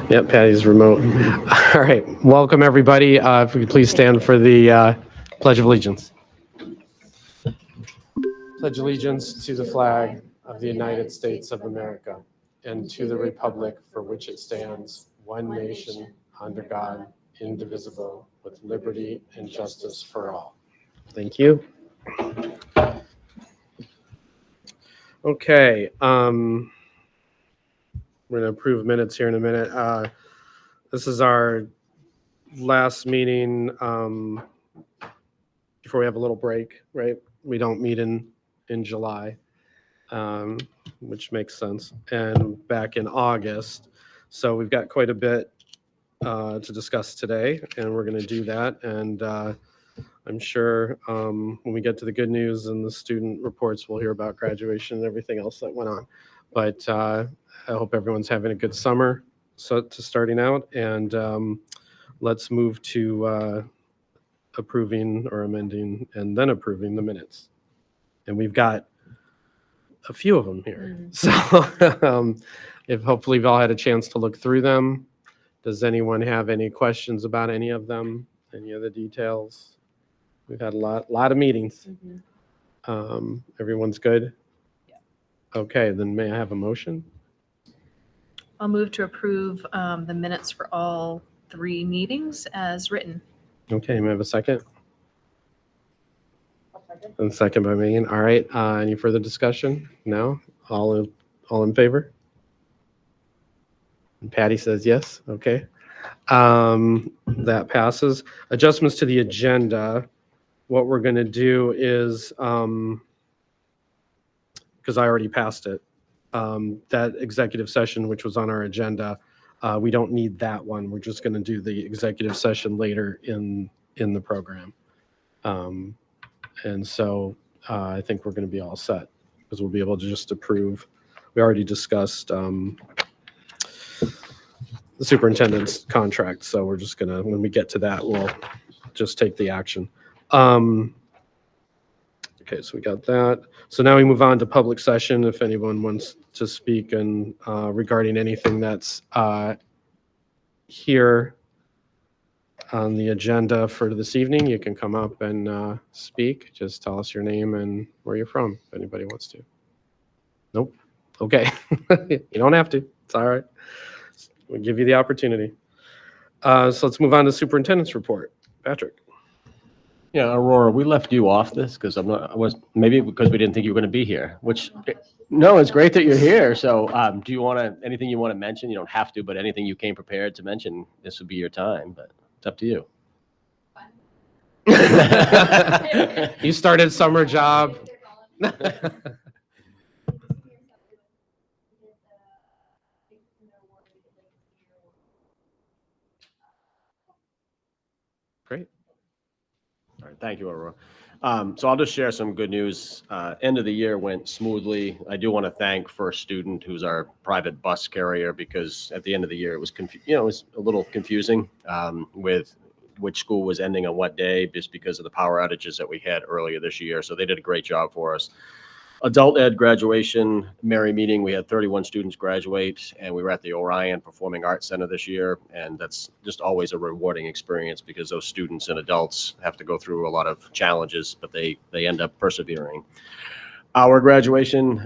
Yep, Patty's remote. All right, welcome everybody. If we could please stand for the Pledge of Allegiance. Pledge allegiance to the flag of the United States of America and to the republic for which it stands, one nation, under God, indivisible, with liberty and justice for all. Thank you. Okay, we're going to approve minutes here in a minute. This is our last meeting before we have a little break, right? We don't meet in July, which makes sense, and back in August. So we've got quite a bit to discuss today, and we're going to do that. And I'm sure when we get to the good news and the student reports, we'll hear about graduation and everything else that went on. But I hope everyone's having a good summer to starting out. And let's move to approving or amending and then approving the minutes. And we've got a few of them here. So if hopefully you've all had a chance to look through them. Does anyone have any questions about any of them? Any of the details? We've had a lot of meetings. Everyone's good? Yeah. Okay, then may I have a motion? I'll move to approve the minutes for all 3 meetings as written. Okay, may I have a second? And second by Megan. All right. Any further discussion? No? All in favor? And Patty says yes. Okay. That passes. Adjustments to the agenda. What we're going to do is, because I already passed it, that executive session, which was on our agenda, we don't need that one. We're just going to do the executive session later in the program. And so I think we're going to be all set because we'll be able to just approve. We already discussed the superintendent's contract. So we're just going to, when we get to that, we'll just take the action. Okay, so we got that. So now we move on to public session. If anyone wants to speak and regarding anything that's here on the agenda for this evening, you can come up and speak. Just tell us your name and where you're from, if anybody wants to. Nope. Okay. You don't have to. It's all right. We'll give you the opportunity. So let's move on to superintendent's report. Patrick. Yeah, Aurora, we left you off this because maybe because we didn't think you were going to be here, which, no, it's great that you're here. So do you want anything you want to mention? You don't have to, but anything you came prepared to mention, this would be your time, but it's up to you. You started summer job. Great. All right, thank you, Aurora. So I'll just share some good news. End of the year went smoothly. I do want to thank First Student, who's our private bus carrier, because at the end of the year it was it was a little confusing with which school was ending on what day, just because of the power outages that we had earlier this year. So they did a great job for us. Adult ed graduation, Merry meeting. We had 31 students graduate, and we were at the Orion Performing Arts Center this year. And that's just always a rewarding experience because those students and adults have to go through a lot of challenges, but they end up persevering. Our graduation,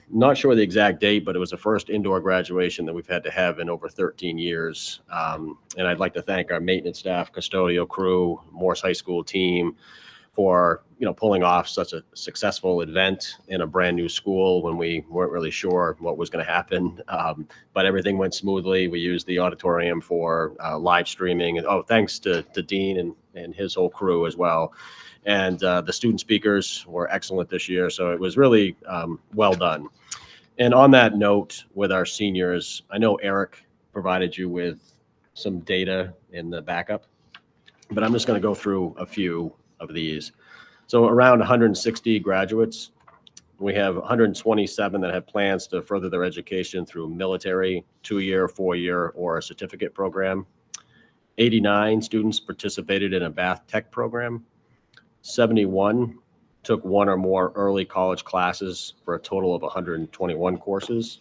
not sure the exact date, but it was the first indoor graduation that we've had to have in over 13 years. And I'd like to thank our maintenance staff, custodial crew, Morse High School team, for pulling off such a successful event in a brand new school when we weren't really sure what was going to happen. But everything went smoothly. We used the auditorium for live streaming, and thanks to Dean and his whole crew as well. And the student speakers were excellent this year, so it was really well done. And on that note, with our seniors, I know Eric provided you with some data in the backup, but I'm just going to go through a few of these. So around 160 graduates. We have 127 that have plans to further their education through military, 2-year, 4-year, or a certificate program. 89 students participated in a Bath Tech program. 71 took one or more early college classes for a total of 121 courses.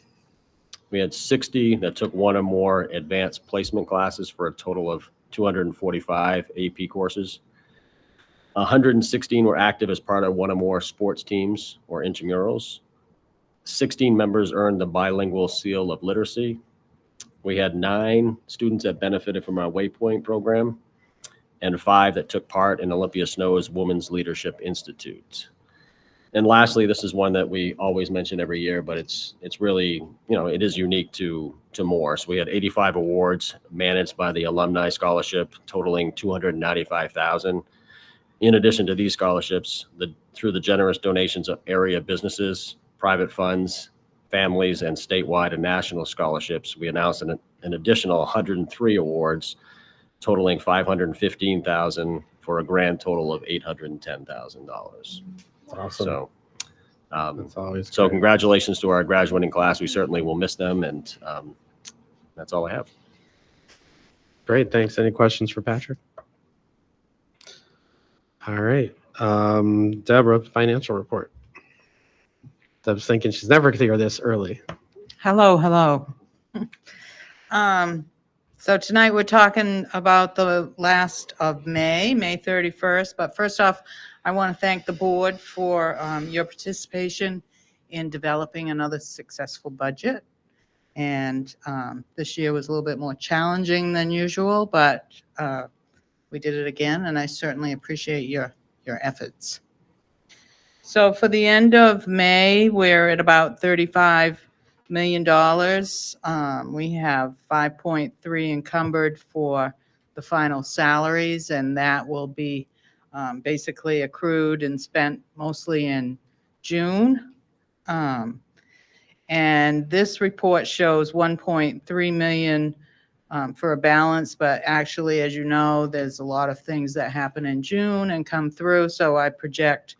We had 60 that took one or more advanced placement classes for a total of 245 AP courses. 116 were active as part of one or more sports teams or intramurals. 16 members earned the bilingual seal of literacy. We had 9 students that benefited from our Waypoint program and 5 that took part in Olympia Snow's Women's Leadership Institute. And lastly, this is one that we always mention every year, but it's really, it is unique to Morse. We had 85 awards managed by the Alumni Scholarship, totaling $295,000. In addition to these scholarships, through the generous donations of area businesses, private funds, families, and statewide and national scholarships, we announced an additional 103 awards, totaling $515,000 for a grand total of $810,000. Awesome. So, That's always so great. congratulations to our graduating class. We certainly will miss them, and that's all I have. Great. Thanks. Any questions for Patrick? All right. Deborah, financial report. Deb's thinking she's never going to hear this early. Hello. So tonight we're talking about the last of May 31st. But first off, I want to thank the board for your participation in developing another successful budget. And this year was a little bit more challenging than usual, but we did it again, and I certainly appreciate your efforts. So for the end of May, we're at about $35 million. We have 5.3 encumbered for the final salaries, and that will be basically accrued and spent mostly in June. And this report shows 1.3 million for a balance, but actually, as you know, there's a lot of things that happen in June and come through. So I project,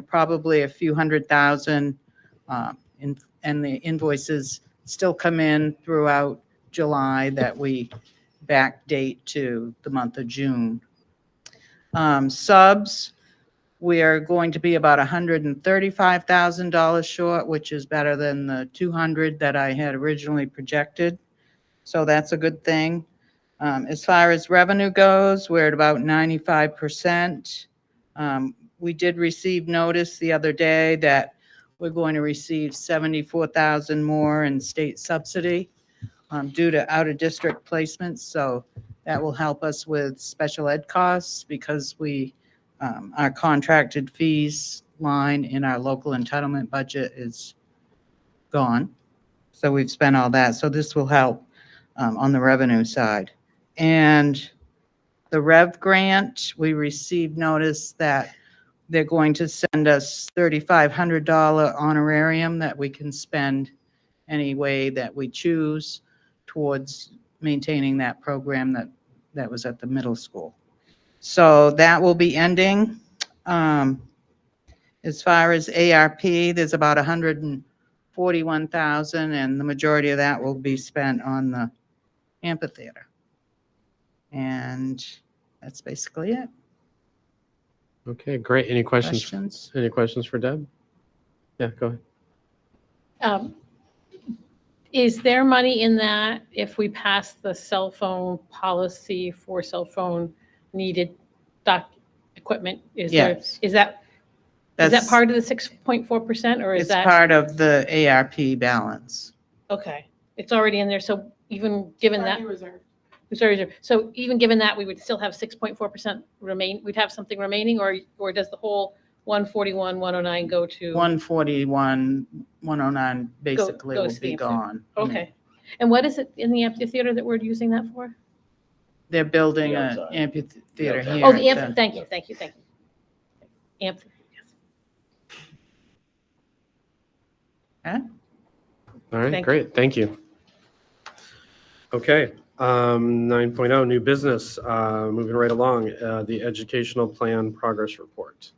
probably a few $100,000, and the invoices still come in throughout July that we backdate to the month of June. Subs, we are going to be about $135,000 short, which is better than the 200 that I had originally projected. So that's a good thing. As far as revenue goes, we're at about 95%. We did receive notice the other day that we're going to receive 74,000 more in state subsidy due to out-of-district placements. So that will help us with special ed costs because our contracted fees line in our local entitlement budget is gone. So we've spent all that. So this will help on the revenue side. And the Rev grant, we received notice that they're going to send us $3,500 honorarium that we can spend any way that we choose towards maintaining that program that was at the middle school. So that will be ending. As far as ARP, there's about 141,000, and the majority of that will be spent on the amphitheater. And that's basically it. Okay, great. Any questions? Questions? Any questions for Deb? Yeah, go ahead. Is there money in that if we pass the cell phone policy for cell phone needed equipment? Yes. Is that part of the 6.4% or is It's that? part of the ARP balance. Okay, it's already in there. So even given that. So even given that, we would still have 6.4% remain, we'd have something remaining, or does the whole 141, 109 go to? 141, 109 basically goes will to the be gone. Okay. And what is it in the amphitheater that we're using that for? They're building The an outside. amphitheater The outside. here. Oh, the at thank you. Amphitheater. Huh? All right, Thank great. Thank you. Okay, 9.0, new business. Moving right along, the educational plan progress report.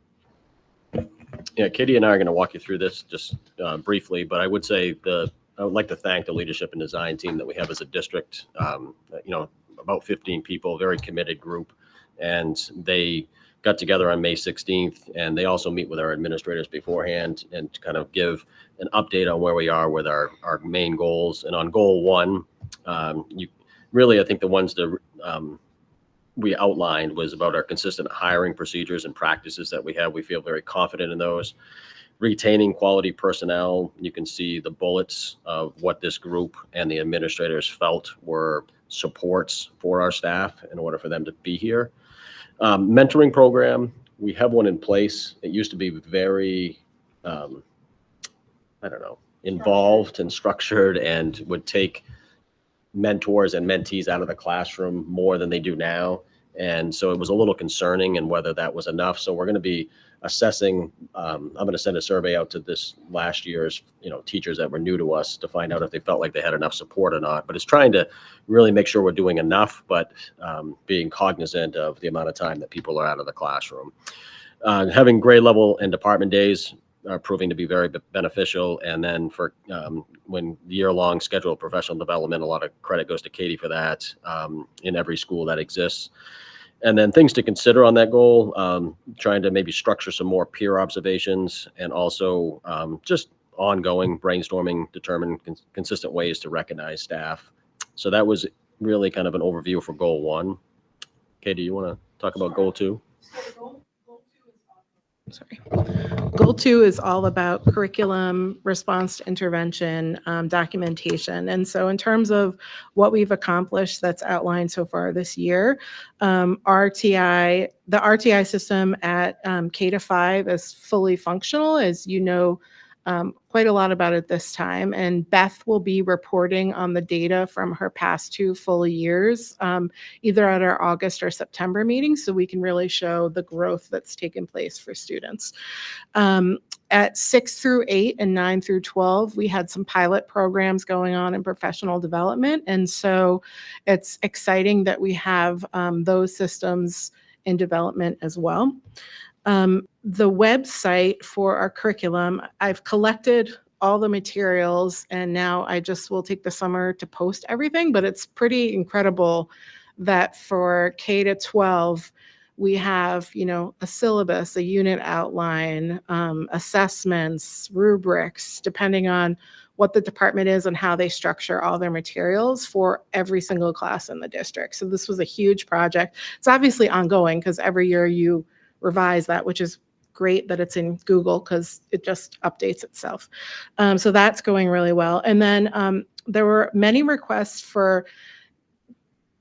Yeah, Katie and I are going to walk you through this just briefly, but I would say I would like to thank the leadership and design team that we have as a district. About 15 people, very committed group, and they got together on May 16th, and they also meet with our administrators beforehand and to kind of give an update on where we are with our main goals. And on goal 1, you really, I think the ones that we outlined was about our consistent hiring procedures and practices that we have. We feel very confident in those. Retaining quality personnel, you can see the bullets of what this group and the administrators felt were supports for our staff in order for them to be here. Mentoring program, we have one in place. It used to be very, involved and structured, and would take mentors and mentees out of the classroom more than they do now. And so it was a little concerning and whether that was enough. So we're going to be assessing, I'm going to send a survey out to this last year's, teachers that were new to us to find out if they felt like they had enough support or not. But it's trying to really make sure we're doing enough, but being cognizant of the amount of time that people are out of the classroom. Having grade level and department days are proving to be very beneficial. And then for when year-long scheduled professional development, a lot of credit goes to Katie for that in every school that exists. And then things to consider on that goal, trying to maybe structure some more peer observations, and also just ongoing brainstorming, determine consistent ways to recognize staff. So that was really kind of an overview for goal 1. Katie, you want to talk about goal 2? Sorry. Goal 2 is all about curriculum, response to intervention, documentation. And so in terms of what we've accomplished that's outlined so far this year, the RTI system at K-5 is fully functional, as you know, quite a lot about it this time. And Beth will be reporting on the data from her past 2 full years, either at our August or September meeting, so we can really show the growth that's taken place for students. At 6 through 8 and 9 through 12, we had some pilot programs going on in professional development. And so it's exciting that we have those systems in development as well. The website for our curriculum, I've collected all the materials, and now I just will take the summer to post everything, but it's pretty incredible that for K-12, we have, a syllabus, a unit outline, assessments, rubrics, depending on what the department is and how they structure all their materials for every single class in the district. So this was a huge project. It's obviously ongoing because every year you revise that, which is great that it's in Google because it just updates itself. So that's going really well. And then there were many requests for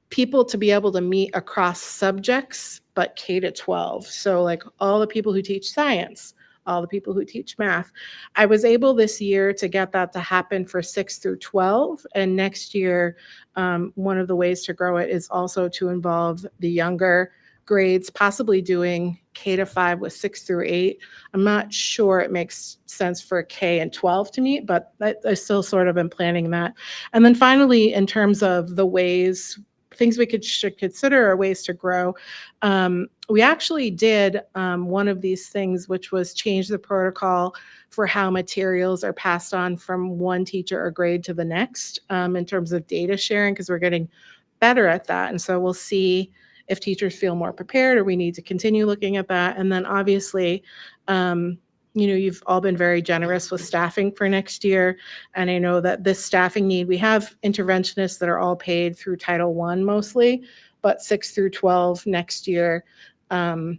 people to be able to meet across subjects, but K-12. So like all the people who teach science, all the people who teach math. I was able this year to get that to happen for 6 through 12. And next year, one of the ways to grow it is also to involve the younger grades, possibly doing K-5 with 6 through 8. I'm not sure it makes sense for K and 12 to meet, but I still sort of am planning that. And then finally, in terms of the things we should consider are ways to grow. We actually did one of these things, which was change the protocol for how materials are passed on from one teacher or grade to the next in terms of data sharing, because we're getting better at that. And so we'll see if teachers feel more prepared or we need to continue looking at that. And then obviously, you've all been very generous with staffing for next year. And I know that this staffing need, we have interventionists that are all paid through Title I mostly, but 6 through 12 next year, and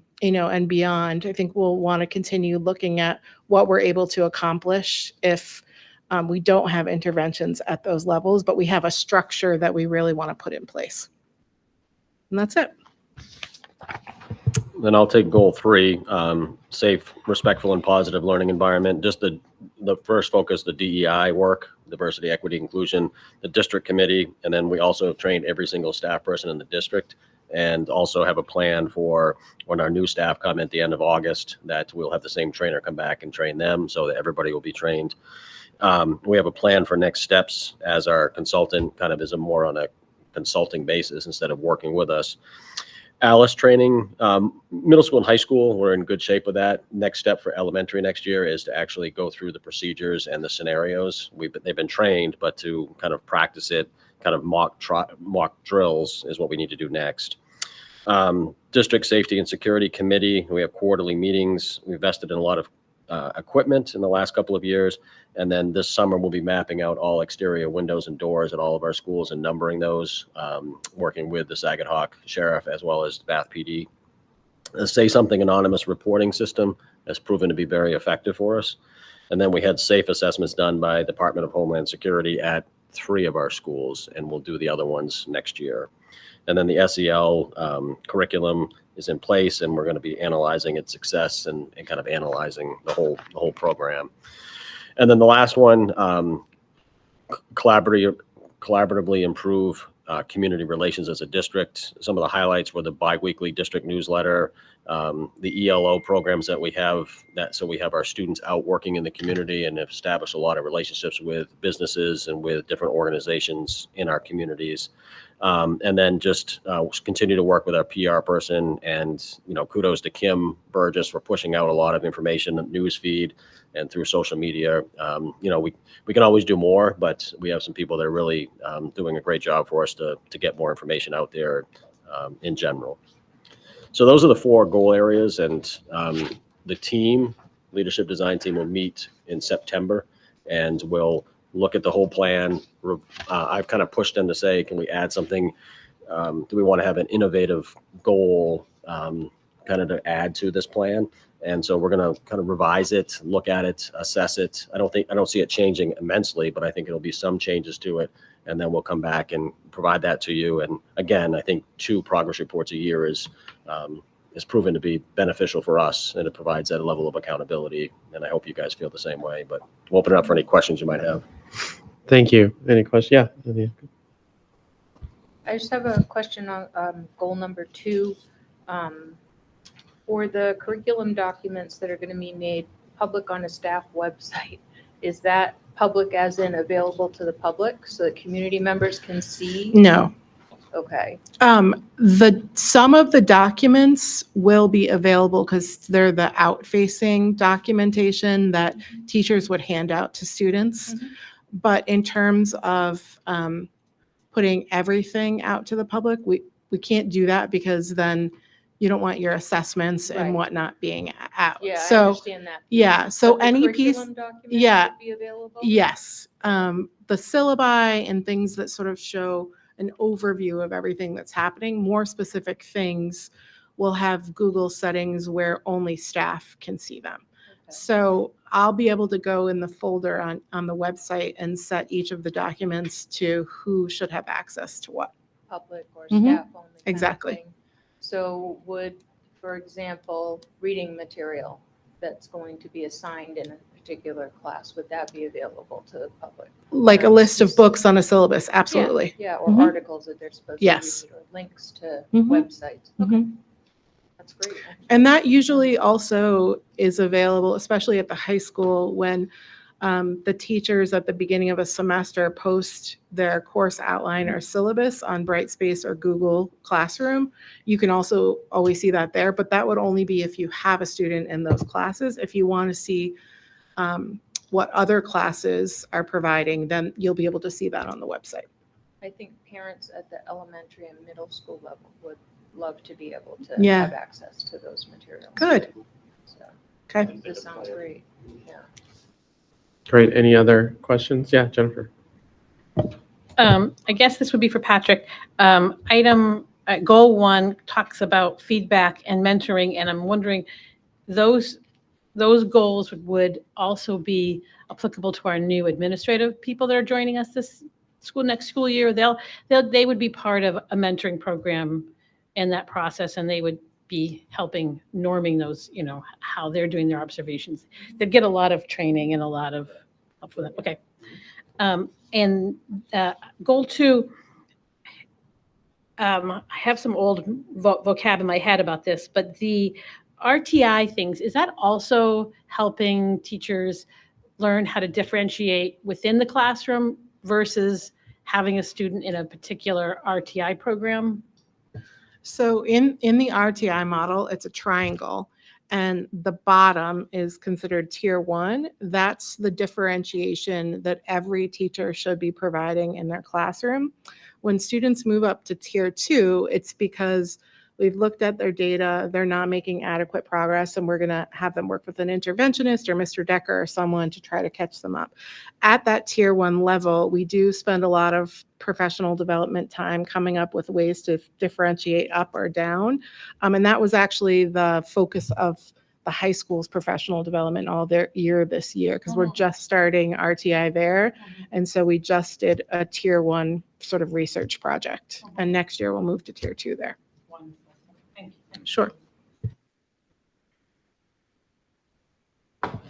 beyond, I think we'll want to continue looking at what we're able to accomplish if we don't have interventions at those levels, but we have a structure that we really want to put in place. And that's it. Then I'll take goal 3, safe, respectful, and positive learning environment. Just the first focus, the DEI work, diversity, equity, inclusion, the district committee, and then we also trained every single staff person in the district, and also have a plan for when our new staff come at the end of August that we'll have the same trainer come back and train them so that everybody will be trained. We have a plan for next steps as our consultant kind of is more on a consulting basis instead of working with us. Alice training, middle school and high school, we're in good shape with that. Next step for elementary next year is to actually go through the procedures and the scenarios. They've been trained, but to kind of practice it, kind of mock drills is what we need to do next. District Safety and Security Committee, we have quarterly meetings. We invested in a lot of equipment in the last couple of years. And then this summer, we'll be mapping out all exterior windows and doors at all of our schools and numbering those, working with the Saginaw Sheriff as well as the Bath PD. The Say Something Anonymous reporting system has proven to be very effective for us. And then we had safe assessments done by Department of Homeland Security at 3 of our schools, and we'll do the other ones next year. And then the SEL curriculum is in place, and we're going to be analyzing its success and kind of analyzing the whole program. And then the last one, collaboratively improve community relations as a district. Some of the highlights were the biweekly district newsletter, the ELO programs that we have. So we have our students out working in the community and have established a lot of relationships with businesses and with different organizations in our communities. And then just continue to work with our PR person, and kudos to Kim Burgess for pushing out a lot of information, news feed, and through social media. We can always do more, but we have some people that are really doing a great job for us to get more information out there in general. So those are the 4 goal areas, and the leadership design team will meet in September, and we'll look at the whole plan. I've kind of pushed them to say, can we add something? Do we want to have an innovative goal kind of to add to this plan? And so we're going to kind of revise it, look at it, assess it. I don't see it changing immensely, but I think it'll be some changes to it. And then we'll come back and provide that to you. And again, I think 2 progress reports a year is proven to be beneficial for us, and it provides that level of accountability. And I hope you guys feel the same way, but we'll open it up for any questions you might have. Thank you. Any questions? Yeah. I just have a question on goal number 2. For the curriculum documents that are going to be made public on a staff website, is that public as in available to the public so that community members can see? No. Okay. Some of the documents will be available because they're the out-facing documentation that teachers would hand out to students. Mhm. But in terms of putting everything out to the public, we can't do that, because then you don't want your assessments and Right. whatnot being out. Yeah, I So, understand that. yeah, so But the any piece, curriculum documents yeah, would be available? yes. The syllabi and things that sort of show an overview of everything that's happening, more specific things will have Google settings where only staff can see them. Okay. So I'll be able to go in the folder on the website and set each of the documents to who should have access to what. Public or Mhm. staff only? kind of Exactly. thing. So would, for example, reading material that's going to be assigned in a particular class, would that be available to the public? Like a list of books on a syllabus, absolutely. Yeah, or Mhm. articles that they're supposed to read, Yes. or links to Mhm. websites. Okay, Mhm. that's great. And that usually also is available, especially at the high school, when the teachers at the beginning of a semester post their course outline or syllabus on Brightspace or Google Classroom. You can also always see that there, but that would only be if you have a student in those classes. If you want to see what other classes are providing, then you'll be able to see that on the website. I think parents at the elementary and middle school level would love to be able to Yeah. have access to those materials. Good. So Okay. this sounds great. Yeah. Great. Any other questions? Yeah, Jennifer. I guess this would be for Patrick. Goal 1 talks about feedback and mentoring, and I'm wondering, those goals would also be applicable to our new administrative people that are joining us next school year. They would be part of a mentoring program in that process, and they would be helping norming those, how they're doing their observations. They'd get a lot of training and a lot of help with that. Okay. And goal 2, I have some old vocab in my head about this, but the RTI things, is that also helping teachers learn how to differentiate within the classroom versus having a student in a particular RTI program? So in the RTI model, it's a triangle, and the bottom is considered tier 1. That's the differentiation that every teacher should be providing in their classroom. When students move up to tier 2, it's because we've looked at their data, they're not making adequate progress, and we're going to have them work with an interventionist or Mr. Decker or someone to try to catch them up. At that tier 1 level, we do spend a lot of professional development time coming up with ways to differentiate up or down. And that was actually the focus of the high school's professional development all their year this year, because we're just starting RTI there. And so we just did a tier 1 sort of research project. And next year we'll move to tier 2 there. Wonderful. Thank you. Sure.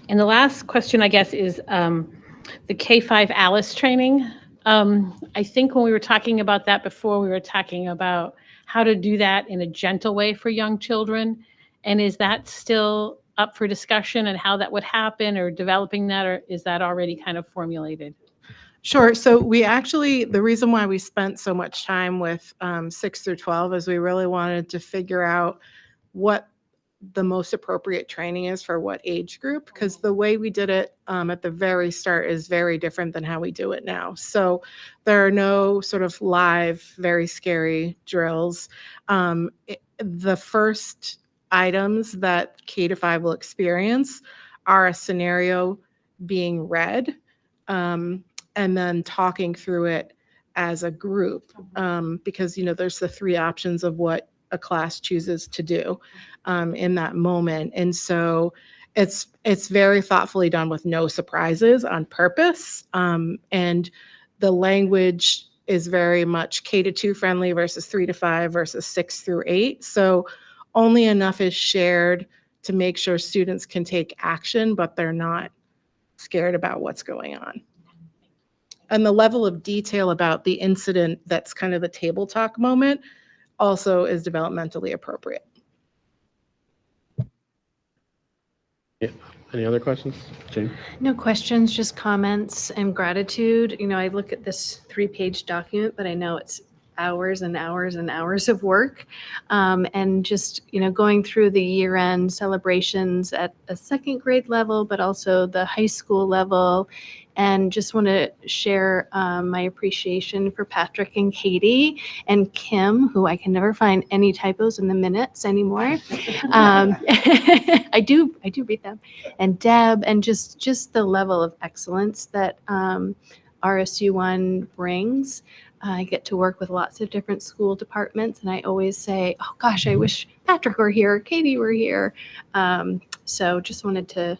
And the last question, I guess, is the K-5 Alice training. I think when we were talking about that before, we were talking about how to do that in a gentle way for young children. And is that still up for discussion and how that would happen, or developing that, or is that already kind of formulated? Sure. So we actually, the reason why we spent so much time with 6 through 12 is we really wanted to figure out what the most appropriate training is for what age group, because the way we did it at the very start is very different than how we do it now. So there are no sort of live, very scary drills. The first items that K-5 will experience are a scenario being read, and then talking through it as a group, because, there's the 3 options of what a class chooses to do in that moment. And so it's very thoughtfully done with no surprises on purpose. And the language is very much K-2 friendly versus 3 to 5 versus 6 through 8. So only enough is shared to make sure students can take action, but they're not scared about what's going on. And the level of detail about the incident that's kind of the table talk moment also is developmentally appropriate. Yeah. Any other questions? Jane? No questions, just comments and gratitude. I look at this 3-page document, but I know it's hours and hours and hours of work. And just, going through the year-end celebrations at a 2nd grade level, but also the high school level. And just want to share my appreciation for Patrick and Katie and Kim, who I can never find any typos in the minutes anymore. I do read them. And Deb, and just the level of excellence that RSU1 brings. I get to work with lots of different school departments, and I always say, oh gosh, I wish Patrick were here, Katie were here. So just wanted to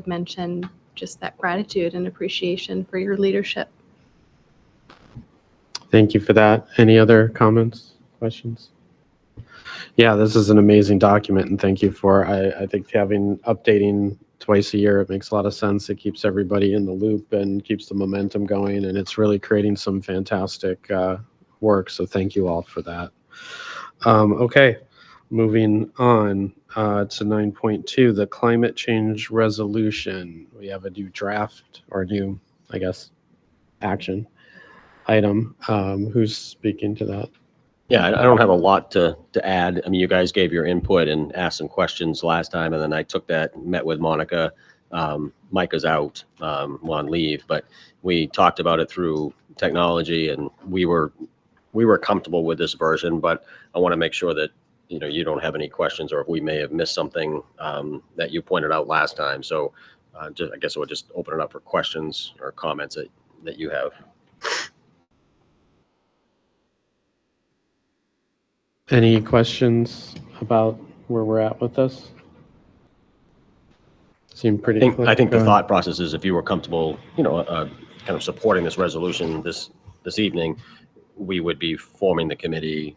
mention just that gratitude and appreciation for your leadership. Thank you for that. Any other comments, questions? Yeah, this is an amazing document, and thank you for, I think updating twice a year, it makes a lot of sense. It keeps everybody in the loop and keeps the momentum going, and it's really creating some fantastic work. So thank you all for that. Okay, moving on to 9.2, the climate change resolution. We have a new draft, or new, I guess, action item. Who's speaking to that? Yeah, I don't have a lot to add. I mean, you guys gave your input and asked some questions last time, and then I took that and met with Monica. Micah's out on leave, but we talked about it through technology, and we were comfortable with this version, but I want to make sure that you don't have any questions, or if we may have missed something that you pointed out last time. So I guess we'll just open it up for questions or comments that you have. Any questions about where we're at with this? Seem pretty clear. I think Go the ahead. thought process is, if you were comfortable, kind of supporting this resolution this evening, we would be forming the committee,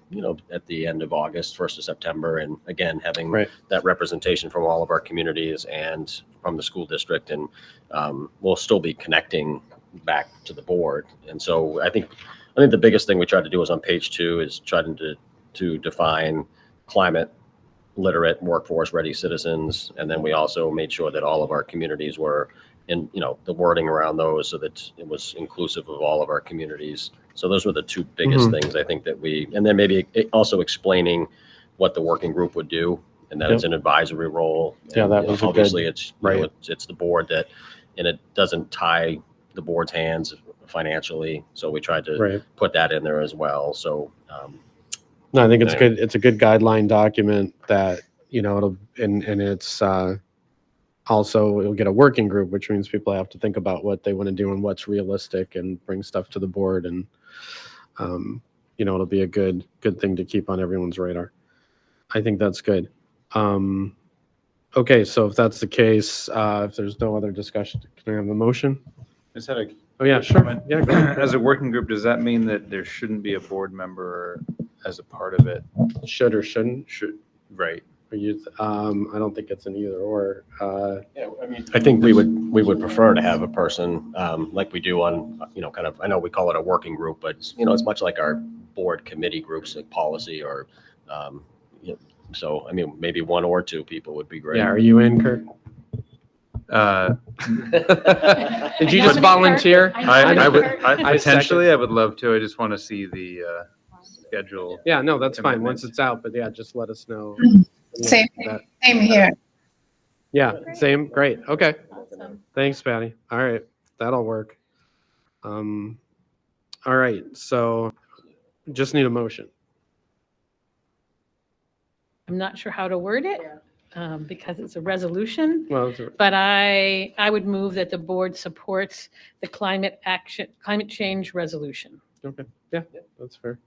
at the end of August, 1st of September, and again having that representation from all of our communities and from the school district, and we'll still be connecting back to the board. And so I think the biggest thing we tried to do was on page 2 is trying to define climate literate, workforce ready citizens, and then we also made sure that all of our communities were in, the wording around those, so that it was inclusive of all of our communities. So those were the 2 biggest things I think that and then maybe also explaining what the working group would do, and that it's an advisory role. Yeah, and, that was obviously it's it's the board and it doesn't tie the board's hands financially. So we tried to put that in there as well. So No, I think it's Anyway. good. It's a good guideline document that, and it's also it'll get a working group, which means people have to think about what they want to do and what's realistic and bring stuff to the board. And, it'll be a good thing to keep on everyone's radar. I think that's good. Okay, so if that's the case, if there's no other discussion, can I have a motion? I just had a Oh, yeah, sure. comment. Yeah, go ahead. As a working group, does that mean that there shouldn't be a board member as a part of it? Should or shouldn't? Right. Or I don't think it's an either or. Yeah, I mean, I think we would prefer to have a person like we do on, kind of, I know we call it a working group, but it's much like our board committee groups, like policy or, so, I mean, maybe one or two people would be great. Yeah, are you in, Kurt? Did you just volunteer? I would, I potentially, I would love to. I just want to see the schedule. Yeah, no, that's fine. Once it's out, but yeah, just let us know. Same, That- same here. Yeah, same. Great. Okay. Thanks, Patty. All right, that'll work. All right, so just need a motion. I'm not sure how to word it because it's a resolution. Well, But I would move that the board supports the climate change resolution. okay. Yeah, that's fair.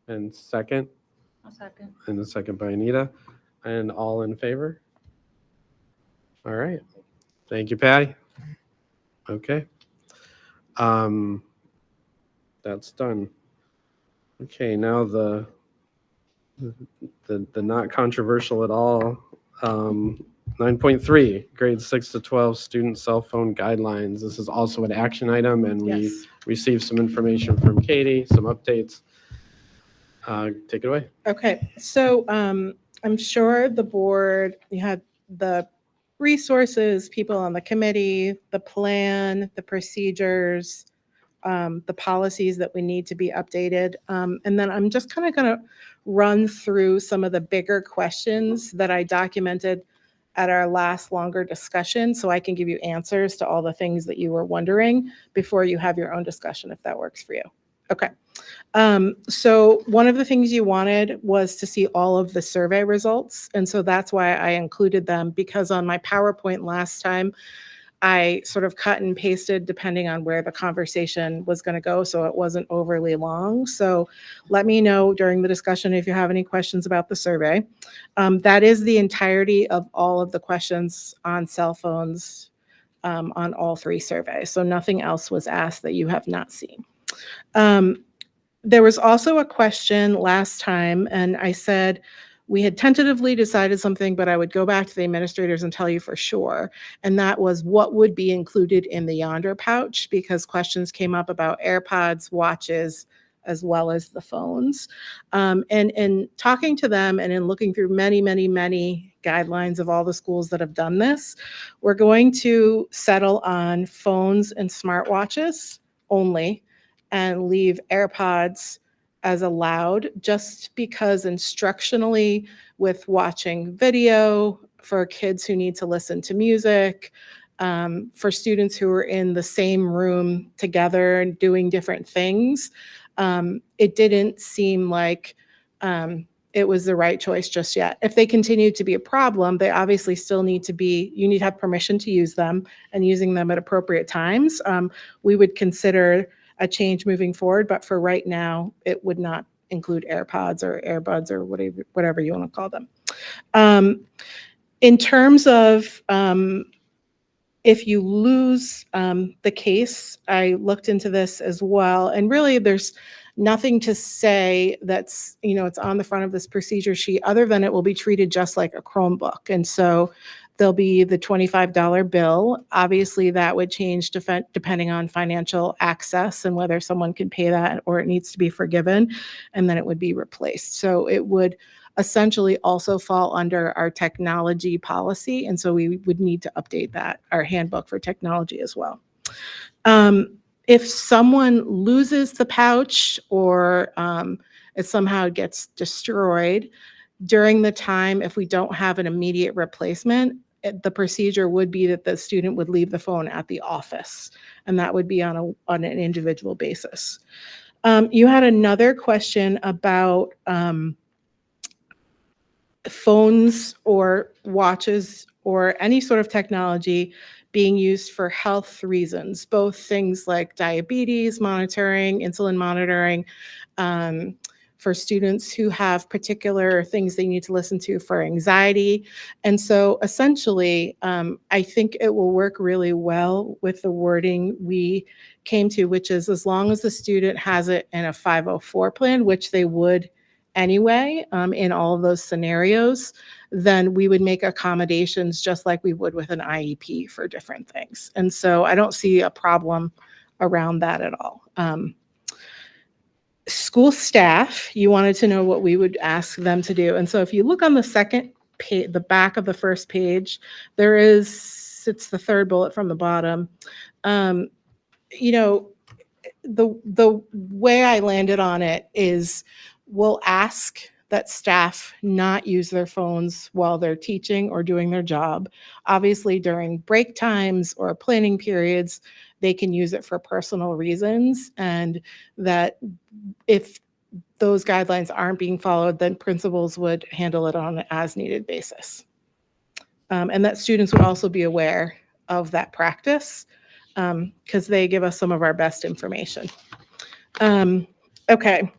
And second, I'll second. and the second by Anita, and all in favor? All right. Thank you, Patty. Okay. That's done. Okay, now the not controversial at all. 9.3, grades 6 to 12 student cell phone guidelines. This is also an action item, and we Yes. received some information from Katie, some updates. Take it away. Okay, so I'm sure the board, you had the resources, people on the committee, the plan, the procedures, the policies that we need to be updated. And then I'm just kind of going to run through some of the bigger questions that I documented at our last longer discussion so I can give you answers to all the things that you were wondering before you have your own discussion, if that works for you. Okay. So one of the things you wanted was to see all of the survey results. And so that's why I included them, because on my PowerPoint last time, I sort of cut and pasted depending on where the conversation was going to go, so it wasn't overly long. So let me know during the discussion if you have any questions about the survey. That is the entirety of all of the questions on cell phones on all three surveys. So nothing else was asked that you have not seen. There was also a question last time, and I said we had tentatively decided something, but I would go back to the administrators and tell you for sure. And that was what would be included in the Yonder pouch, because questions came up about AirPods, watches, as well as the phones. And in talking to them and in looking through many, many, many guidelines of all the schools that have done this, we're going to settle on phones and smartwatches only and leave AirPods as allowed, just because instructionally with watching video for kids who need to listen to music, for students who are in the same room together and doing different things, it didn't seem like it was the right choice just yet. If they continue to be a problem, they obviously still need to be, you need to have permission to use them and using them at appropriate times. We would consider a change moving forward, but for right now, it would not include AirPods or AirBuds or whatever you want to call them. In terms of if you lose the case, I looked into this as well, and really there's nothing to say that's, it's on the front of this procedure sheet other than it will be treated just like a Chromebook. And so there'll be the $25 bill. Obviously, that would change depending on financial access and whether someone can pay that or it needs to be forgiven, and then it would be replaced. So it would essentially also fall under our technology policy, and so we would need to update that, our handbook for technology as well. If someone loses the pouch or it somehow gets destroyed, during the time, if we don't have an immediate replacement, the procedure would be that the student would leave the phone at the office, and that would be on an individual basis. You had another question about phones or watches or any sort of technology being used for health reasons, both things like diabetes monitoring, insulin monitoring, for students who have particular things they need to listen to for anxiety. And so essentially, I think it will work really well with the wording we came to, which is as long as the student has it in a 504 plan, which they would anyway, in all of those scenarios, then we would make accommodations just like we would with an IEP for different things. And so I don't see a problem around that at all. School staff, you wanted to know what we would ask them to do. And so if you look on the second page, the back of the first page, it's the third bullet from the bottom. You know, the way I landed on it is we'll ask that staff not use their phones while they're teaching or doing their job. Obviously, during break times or planning periods, they can use it for personal reasons, and that if those guidelines aren't being followed, then principals would handle it on an as-needed basis. And that students would also be aware of that practice because they give us some of our best information. Okay.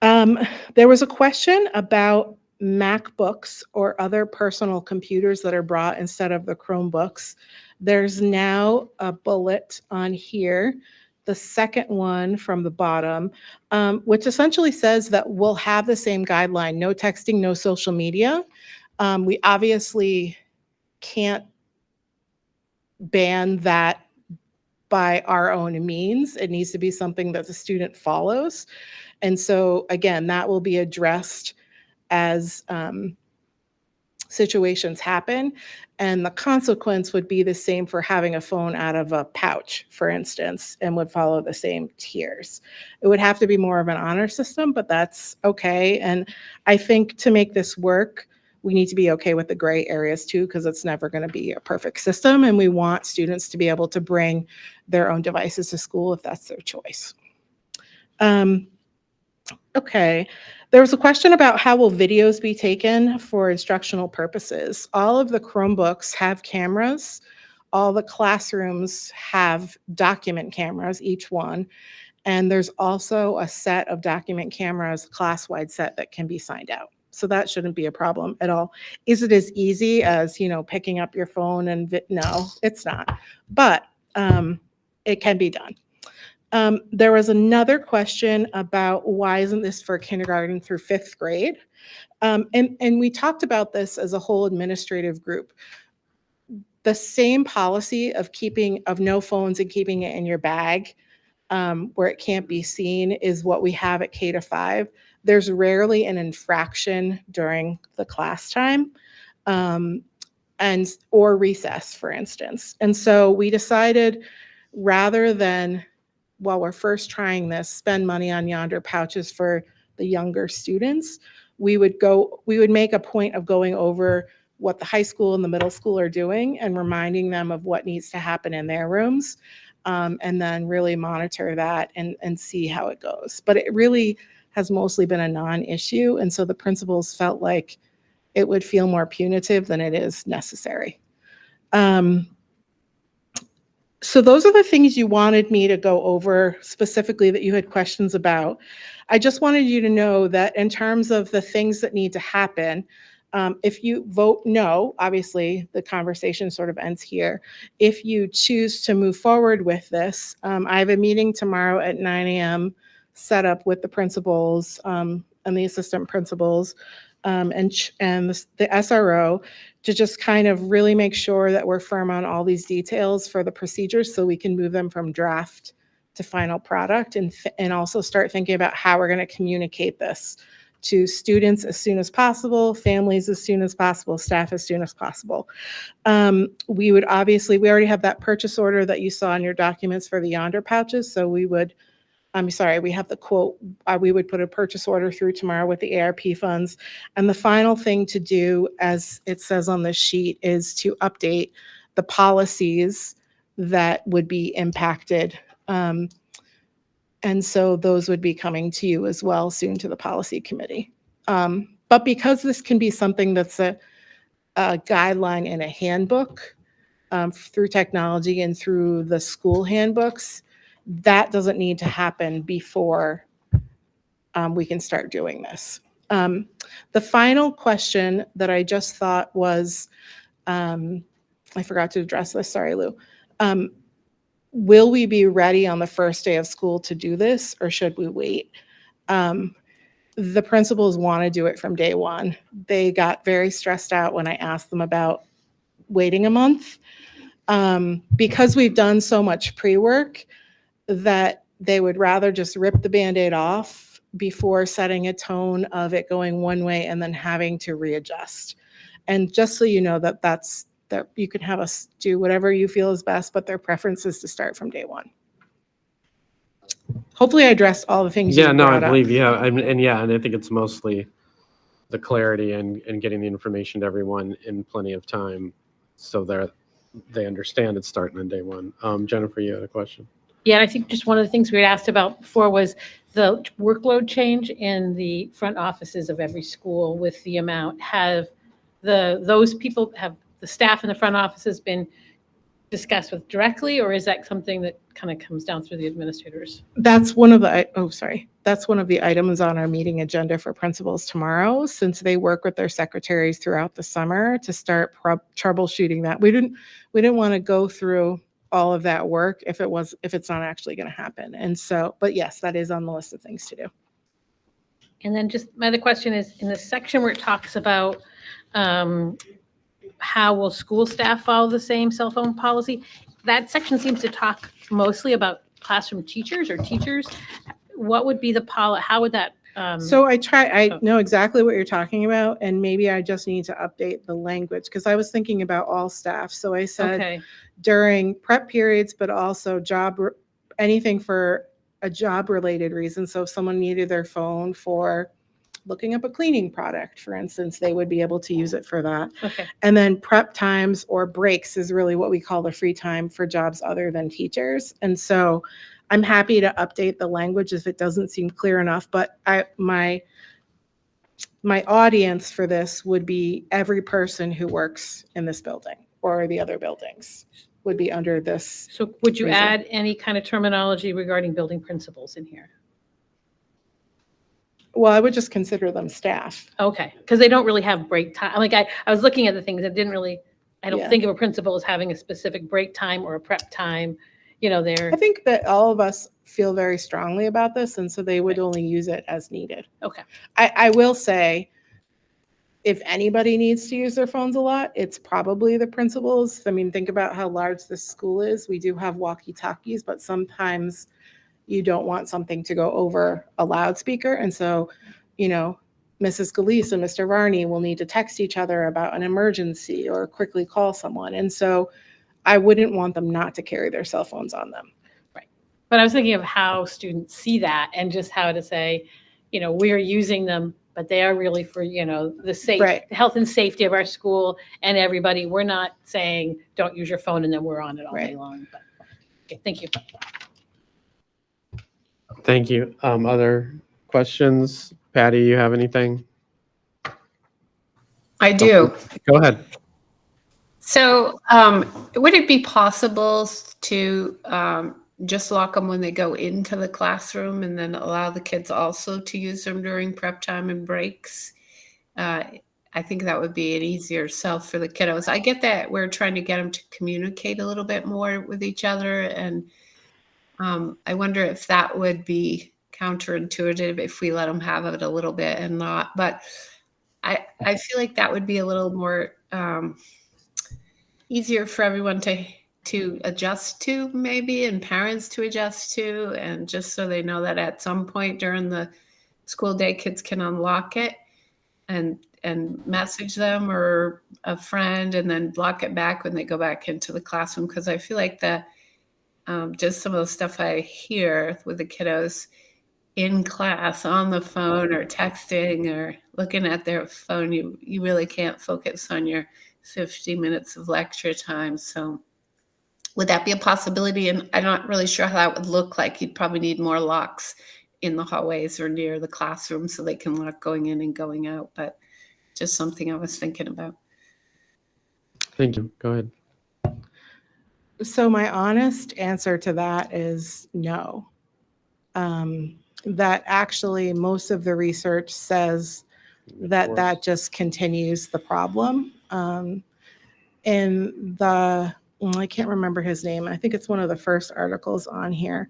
There was a question about MacBooks or other personal computers that are brought instead of the Chromebooks. There's now a bullet on here, the second one from the bottom, which essentially says that we'll have the same guideline, no texting, no social media. We obviously can't ban that by our own means. It needs to be something that the student follows. And so again, that will be addressed as situations happen. And the consequence would be the same for having a phone out of a pouch, for instance, and would follow the same tiers. It would have to be more of an honor system, but that's okay. And I think to make this work, we need to be okay with the gray areas too, because it's never going to be a perfect system. And we want students to be able to bring their own devices to school if that's their choice. Okay, there was a question about how will videos be taken for instructional purposes. All of the Chromebooks have cameras. All the classrooms have document cameras, each one. And there's also a set of document cameras, class-wide set that can be signed out. So that shouldn't be a problem at all. Is it as easy as, picking up your phone and no, it's not. But it can be done. There was another question about why isn't this for kindergarten through 5th grade? And we talked about this as a whole administrative group. The same policy of no phones and keeping it in your bag where it can't be seen is what we have at K-5. There's rarely an infraction during the class time or recess, for instance. And so we decided rather than, while we're first trying this, spend money on Yonder pouches for the younger students, we would make a point of going over what the high school and the middle school are doing and reminding them of what needs to happen in their rooms, and then really monitor that and see how it goes. But it really has mostly been a non-issue, and so the principals felt like it would feel more punitive than it is necessary. So those are the things you wanted me to go over specifically that you had questions about. I just wanted you to know that in terms of the things that need to happen, if you vote no, obviously the conversation sort of ends here. If you choose to move forward with this, I have a meeting tomorrow at 9 a.m. set up with the principals and the assistant principals and the SRO to just kind of really make sure that we're firm on all these details for the procedures so we can move them from draft to final product and also start thinking about how we're going to communicate this to students as soon as possible, families as soon as possible, staff as soon as possible. We already have that purchase order that you saw in your documents for the Yonder pouches. So we have the quote, we would put a purchase order through tomorrow with the ARP funds. And the final thing to do, as it says on the sheet, is to update the policies that would be impacted. And so those would be coming to you as well soon to the policy committee. But But because this can be something that's a guideline in a handbook through technology and through the school handbooks, that doesn't need to happen before we can start doing this. The final question that I just thought was, I forgot to address this, sorry, Lou. Will we be ready on the first day of school to do this, or should we wait? The principals want to do it from day one. They got very stressed out when I asked them about waiting a month. Because we've done so much pre-work, that they would rather just rip the Band-Aid off before setting a tone of it going one way and then having to readjust. And just so you know that you can have us do whatever you feel is best, but their preference is to start from day one. Hopefully I addressed all the things you Yeah, no, I brought up. believe, yeah, and I think it's mostly the clarity and getting the information to everyone in plenty of time so they understand it's starting on day one. Jennifer, you had a question? Yeah, I think just one of the things we had asked about before was the workload change in the front offices of every school with the amount. Have the staff in the front offices been discussed with directly, or is that something that kind of comes down through the administrators? That's one of the items on our meeting agenda for principals tomorrow, since they work with their secretaries throughout the summer to start troubleshooting that. We didn't want to go through all of that work if it's not actually going to happen. And so, but yes, that is on the list of things to do. And then just my other question is, in the section where it talks about how will school staff follow the same cell phone policy, that section seems to talk mostly about classroom teachers or teachers. What would be the how would that? So I know exactly what you're talking about, and maybe I just need to update the language, because I was thinking about all staff. So I said, Okay. during prep periods, but also anything for a job related reason. So if someone needed their phone for looking up a cleaning product, for instance, they would be able to use it for that. Okay. And then prep times or breaks is really what we call the free time for jobs other than teachers. And so I'm happy to update the language if it doesn't seem clear enough, but my audience for this would be every person who works in this building or the other buildings would be under this. So would you reason. add any kind of terminology regarding building principals in here? Well, I would just consider them staff. Okay, because they don't really have break time. Like I was looking at the things that didn't really, I don't Yeah. think of a principal as having a specific break time or a prep time. They're, I think that all of us feel very strongly about this, and so they would only use it as needed. okay. I will say, if anybody needs to use their phones a lot, it's probably the principals. I mean, think about how large this school is. We do have walkie-talkies, but sometimes you don't want something to go over a loudspeaker. And so, Mrs. Scalise and Mr. Varney will need to text each other about an emergency or quickly call someone. And so I wouldn't want them not to carry their cell phones on them. Right. But I was thinking of how students see that and just how to say, we're using them, but they are really for, the Right. health and safety of our school and everybody. We're not saying, don't use your phone and then we're on it all day Right. long. But okay, thank you. Thank you. Other questions? Patty, you have anything? I do. Go ahead. So would it be possible to just lock them when they go into the classroom and then allow the kids also to use them during prep time and breaks? I think that would be an easier sell for the kiddos. I get that we're trying to get them to communicate a little bit more with each other. And I wonder if that would be counterintuitive if we let them have it a little bit and not. But I feel like that would be a little more easier for everyone to adjust to, maybe, and parents to adjust to, and just so they know that at some point during the school day, kids can unlock it and message them or a friend and then block it back when they go back into the classroom. Because I feel like just some of the stuff I hear with the kiddos in class on the phone or texting or looking at their phone, you really can't focus on your 50 minutes of lecture time. So would that be a possibility? And I'm not really sure how that would look like. You'd probably need more locks in the hallways or near the classroom so they can lock going in and going out. But just something I was thinking about. Thank you. Go ahead. So my honest answer to that is no. That actually most of the research says that that just continues the problem. In the, well, I can't remember his name. I think it's one of the first articles on here.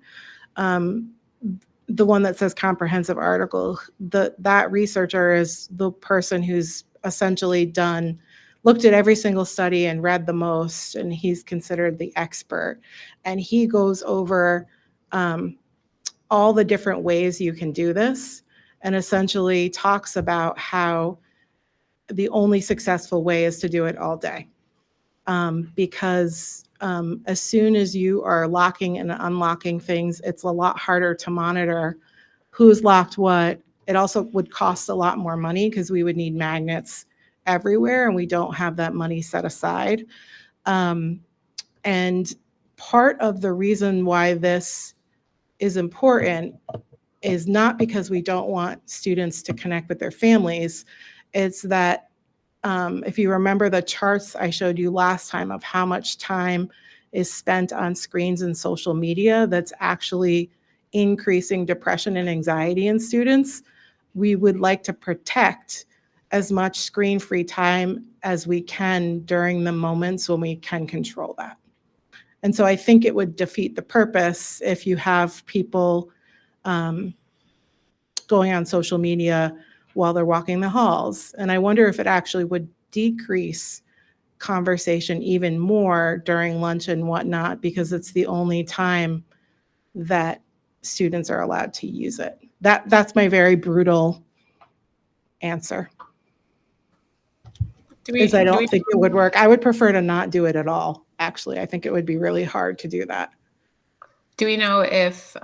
The one that says comprehensive article, that researcher is the person who's essentially looked at every single study and read the most, and he's considered the expert. And he goes over all the different ways you can do this and essentially talks about how the only successful way is to do it all day. Because as soon as you are locking and unlocking things, it's a lot harder to monitor who's locked what. It also would cost a lot more money because we would need magnets everywhere, and we don't have that money set aside. And part of the reason why this is important is not because we don't want students to connect with their families. It's that if you remember the charts I showed you last time of how much time is spent on screens and social media, that's actually increasing depression and anxiety in students. We would like to protect as much screen-free time as we can during the moments when we can control that. And so I think it would defeat the purpose if you have people going on social media while they're walking the halls. And I wonder if it actually would decrease conversation even more during lunch and whatnot, because it's the only time that students are allowed to use it. That's my very brutal answer. Because I don't think it would work. I would prefer to not do it at all, actually. I think it would be really hard to do that. Do we know if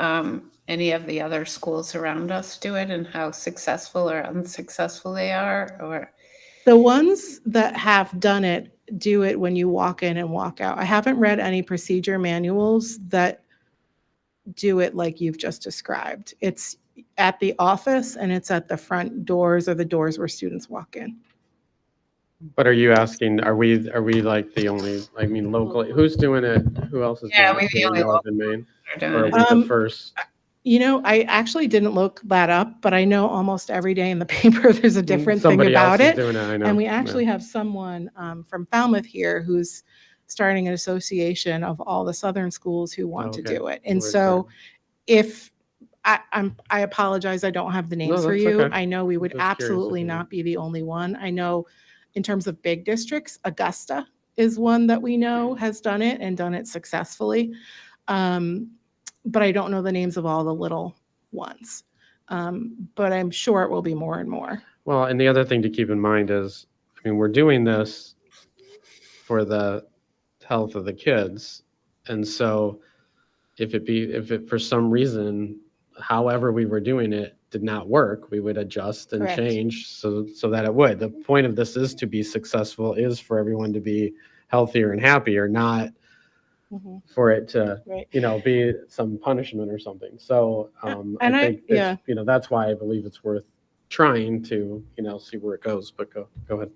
any of the other schools around us do it and how successful or unsuccessful they are? Or the ones that have done it do it when you walk in and walk out. I haven't read any procedure manuals that do it like you've just described. It's at the office and it's at the front doors or the doors where students walk in. But are you asking, are we like the only, I mean, locally, who's doing it? Who else is Yeah, doing it? we're the only Up in Maine? are doing Or are it. we the first? You know, I actually didn't look that up, but I know almost every day in the paper there's a different thing Somebody else about is it. doing it, I know. And we actually have someone from Falmouth here who's starting an association of all the southern schools who want to Okay. do it. And Very so if I apologize, I don't have the names for that's you. okay. I know we would Just curious if absolutely you know. not be the only one. I know in terms of big districts, Augusta is one that we know has done it and done it successfully. But I don't know the names of all the little ones. But I'm sure it will be more and more. Well, and the other thing to keep in mind is, I mean, we're doing this for the health of the kids. And so if it for some reason, however we were doing it, did not work, we would adjust and Correct. change so that it would. The point of this is to be successful, is for everyone to be healthier and happier, not Mhm. for it to, Right. be some punishment or something. So And I think that's why I believe it's worth trying to, see where it goes, but go ahead.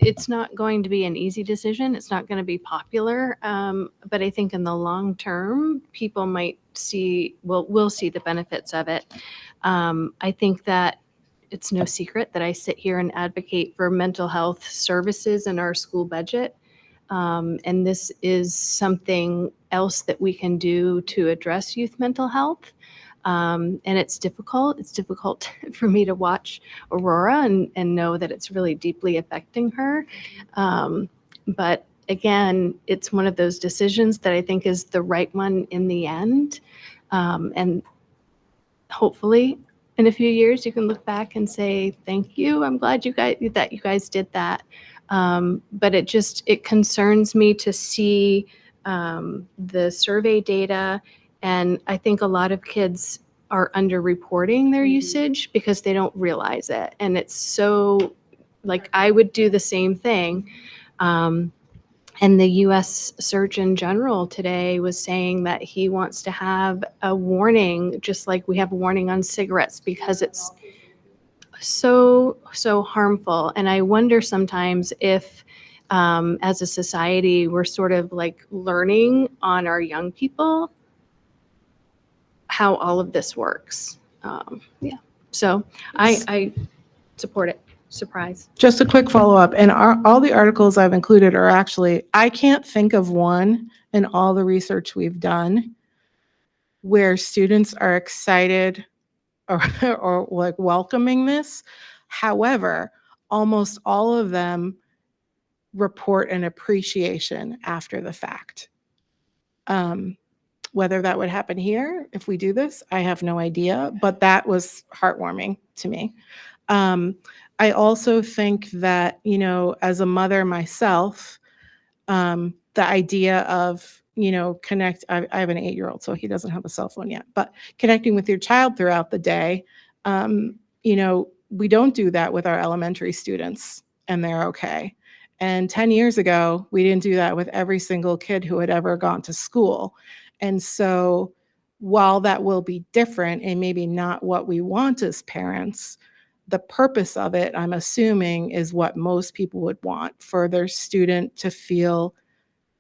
It's not going to be an easy decision. It's not going to be popular. But I think in the long term, people might will see the benefits of it. I think that it's no secret that I sit here and advocate for mental health services in our school budget. And this is something else that we can do to address youth mental health. And it's difficult. It's difficult for me to watch Aurora and know that it's really deeply affecting her. But again, it's one of those decisions that I think is the right one in the end. And hopefully in a few years, you can look back and say, thank you. I'm glad you guys did that. But it concerns me to see the survey data. And I think a lot of kids are underreporting their usage because they don't realize it. And it's so, like, I would do the same thing. And the U.S. Surgeon General today was saying that he wants to have a warning, just like we have a warning on cigarettes, because so harmful. And I wonder sometimes if as a society we're sort of like learning on our young people how all of this works. Yeah, so I support it. Surprise. Just a quick follow-up, and all the articles I've included are actually, I can't think of one in all the research we've done where students are excited or like welcoming this. However, almost all of them report an appreciation after the fact. Whether that would happen here if we do this, I have no idea, but that was heartwarming to me. I also think that, you know, as a mother myself, the idea of, you know, I have an 8-year-old, so he doesn't have a cell phone yet, but connecting with your child throughout the day, you know, we don't do that with our elementary students and they're okay. And 10 years ago, we didn't do that with every single kid who had ever gone to school. And so while that will be different and maybe not what we want as parents, the purpose of it, I'm assuming, is what most people would want, for their student to feel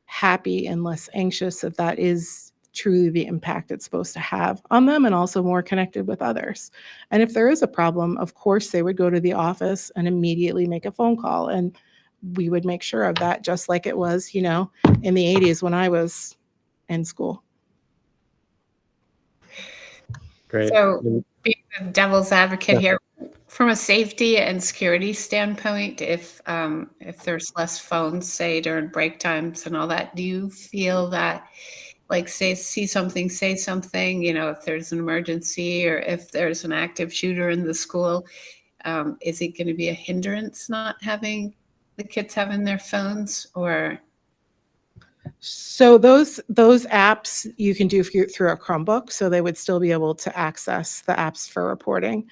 happy and less anxious, if that is truly the impact it's supposed to have on them, and also more connected with others. And if there is a problem, of course, they would go to the office and immediately make a phone call. And we would make sure of that, just like it was, you know, in the 80s when I was in school. Great. So being a devil's advocate Yeah. here, from a safety and security standpoint, if there's less phones, say during break times and all that, do you feel that, like, say something, you know, if there's an emergency or if there's an active shooter in the school, is it going to be a hindrance not having the kids having their phones? Or So those apps you can do through a Chromebook, so they would still be able to access the apps for reporting.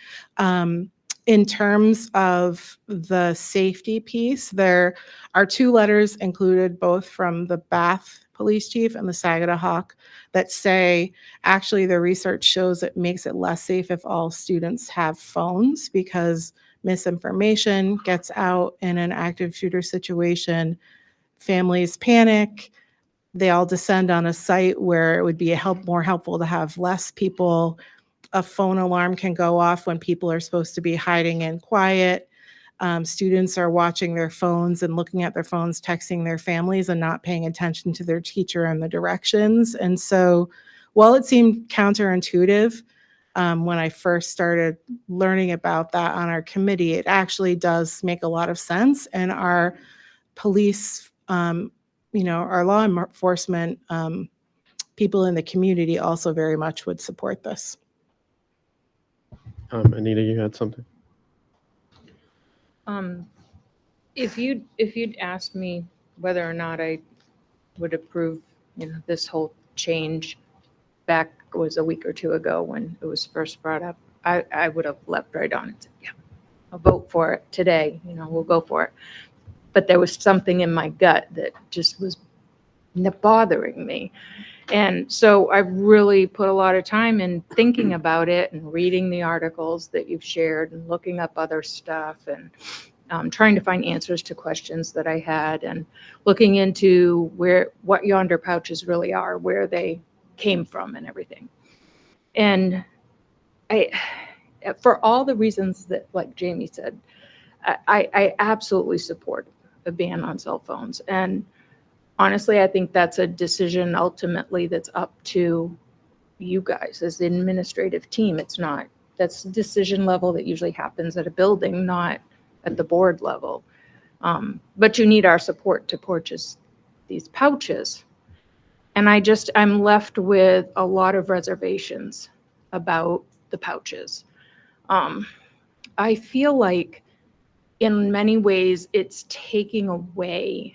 In terms of the safety piece, there are 2 letters included, both from the Bath police chief and the Saginaw Hawk, that say actually the research shows it makes it less safe if all students have phones, because misinformation gets out in an active shooter situation. Families panic. They all descend on a site where it would be more helpful to have less people. A phone alarm can go off when people are supposed to be hiding in quiet. Students are watching their phones and looking at their phones, texting their families and not paying attention to their teacher and the directions. And so while it seemed counterintuitive when I first started learning about that on our committee, it actually does make a lot of sense. And our police, you know, our law enforcement people in the community also very much would support this. Anita, you had something? If you'd asked me whether or not I would approve, you know, this whole change back was a week or 2 ago when it was first brought up, I would have leapt right on it. Yeah, I'll vote for it today. You know, we'll go for it. But there was something in my gut that just was bothering me. And so I've really put a lot of time in thinking about it and reading the articles that you've shared and looking up other stuff and trying to find answers to questions that I had and looking into what yonder pouches really are, where they came from and everything. And for all the reasons that, like Jamie said, I absolutely support a ban on cell phones. And honestly, I think that's a decision ultimately that's up to you guys as the administrative team. That's a decision level that usually happens at a building, not at the board level. But you need our support to purchase these pouches. And I'm left with a lot of reservations about the pouches. I feel like in many ways it's taking away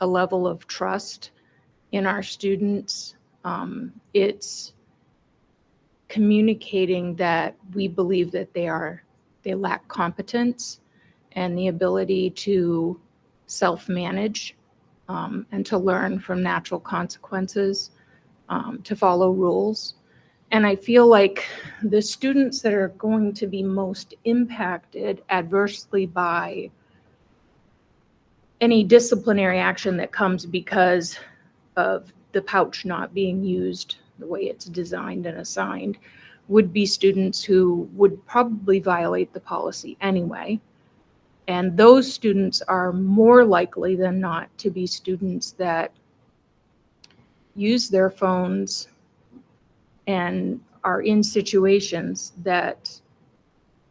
a level of trust in our students. It's communicating that we believe that they lack competence and the ability to self-manage and to learn from natural consequences, to follow rules. And I feel like the students that are going to be most impacted adversely by any disciplinary action that comes because of the pouch not being used the way it's designed and assigned would be students who would probably violate the policy anyway. And those students are more likely than not to be students that use their phones and are in situations that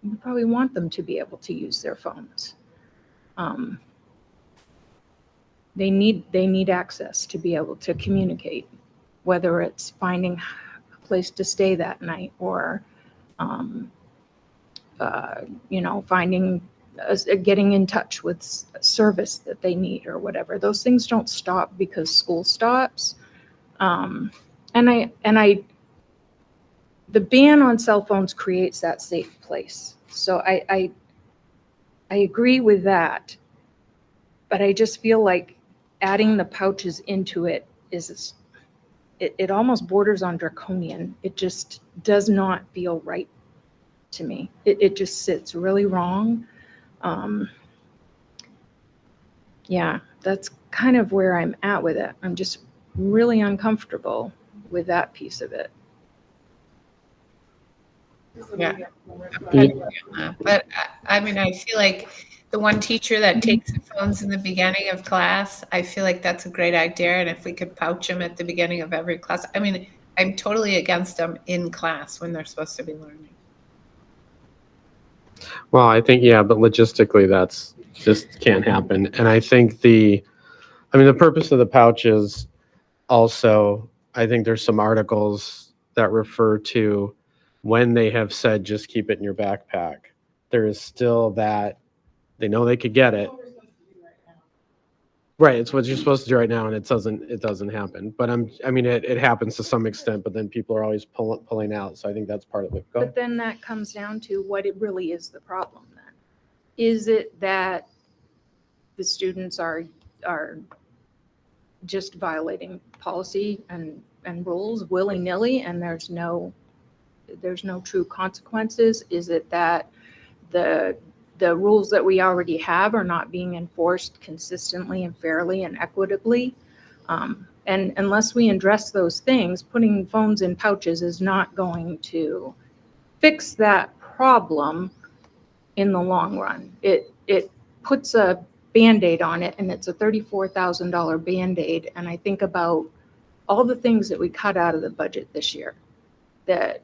we probably want them to be able to use their phones. They need access to be able to communicate, whether it's finding a place to stay that night or, finding, getting in touch with service that they need or whatever. Those things don't stop because school stops. The ban on cell phones creates that safe place. So I agree with that, but I just feel like adding the pouches into it it almost borders on draconian. It just does not feel right to me. It just sits really wrong. Yeah, that's kind of where I'm at with it. I'm just really uncomfortable with that piece of it. Yeah. But I mean, I feel like the one teacher that takes the phones in the beginning of class, I feel like that's a great idea. And if we could pouch them at the beginning of every class, I mean, I'm totally against them in class when they're supposed to be learning. Well, I think, yeah, but logistically, that's just can't happen. And I think the purpose of the pouches also, I think there's some articles that refer to when they have said, just keep it in your backpack. There is still that, they know they could get it. Right, it's what you're supposed to do right now, and it doesn't happen. But it happens to some extent, but then people are always pulling out. So I think that's part of it. Go But then that comes down to what it really is the problem then. Is it that the students are just violating policy and rules willy-nilly and there's no true consequences? Is it that the rules that we already have are not being enforced consistently and fairly and equitably? And unless we address those things, putting phones in pouches is not going to fix that problem in the long run. It puts a Band-Aid on it, and it's a $34,000 Band-Aid. And I think about all the things that we cut out of the budget this year, that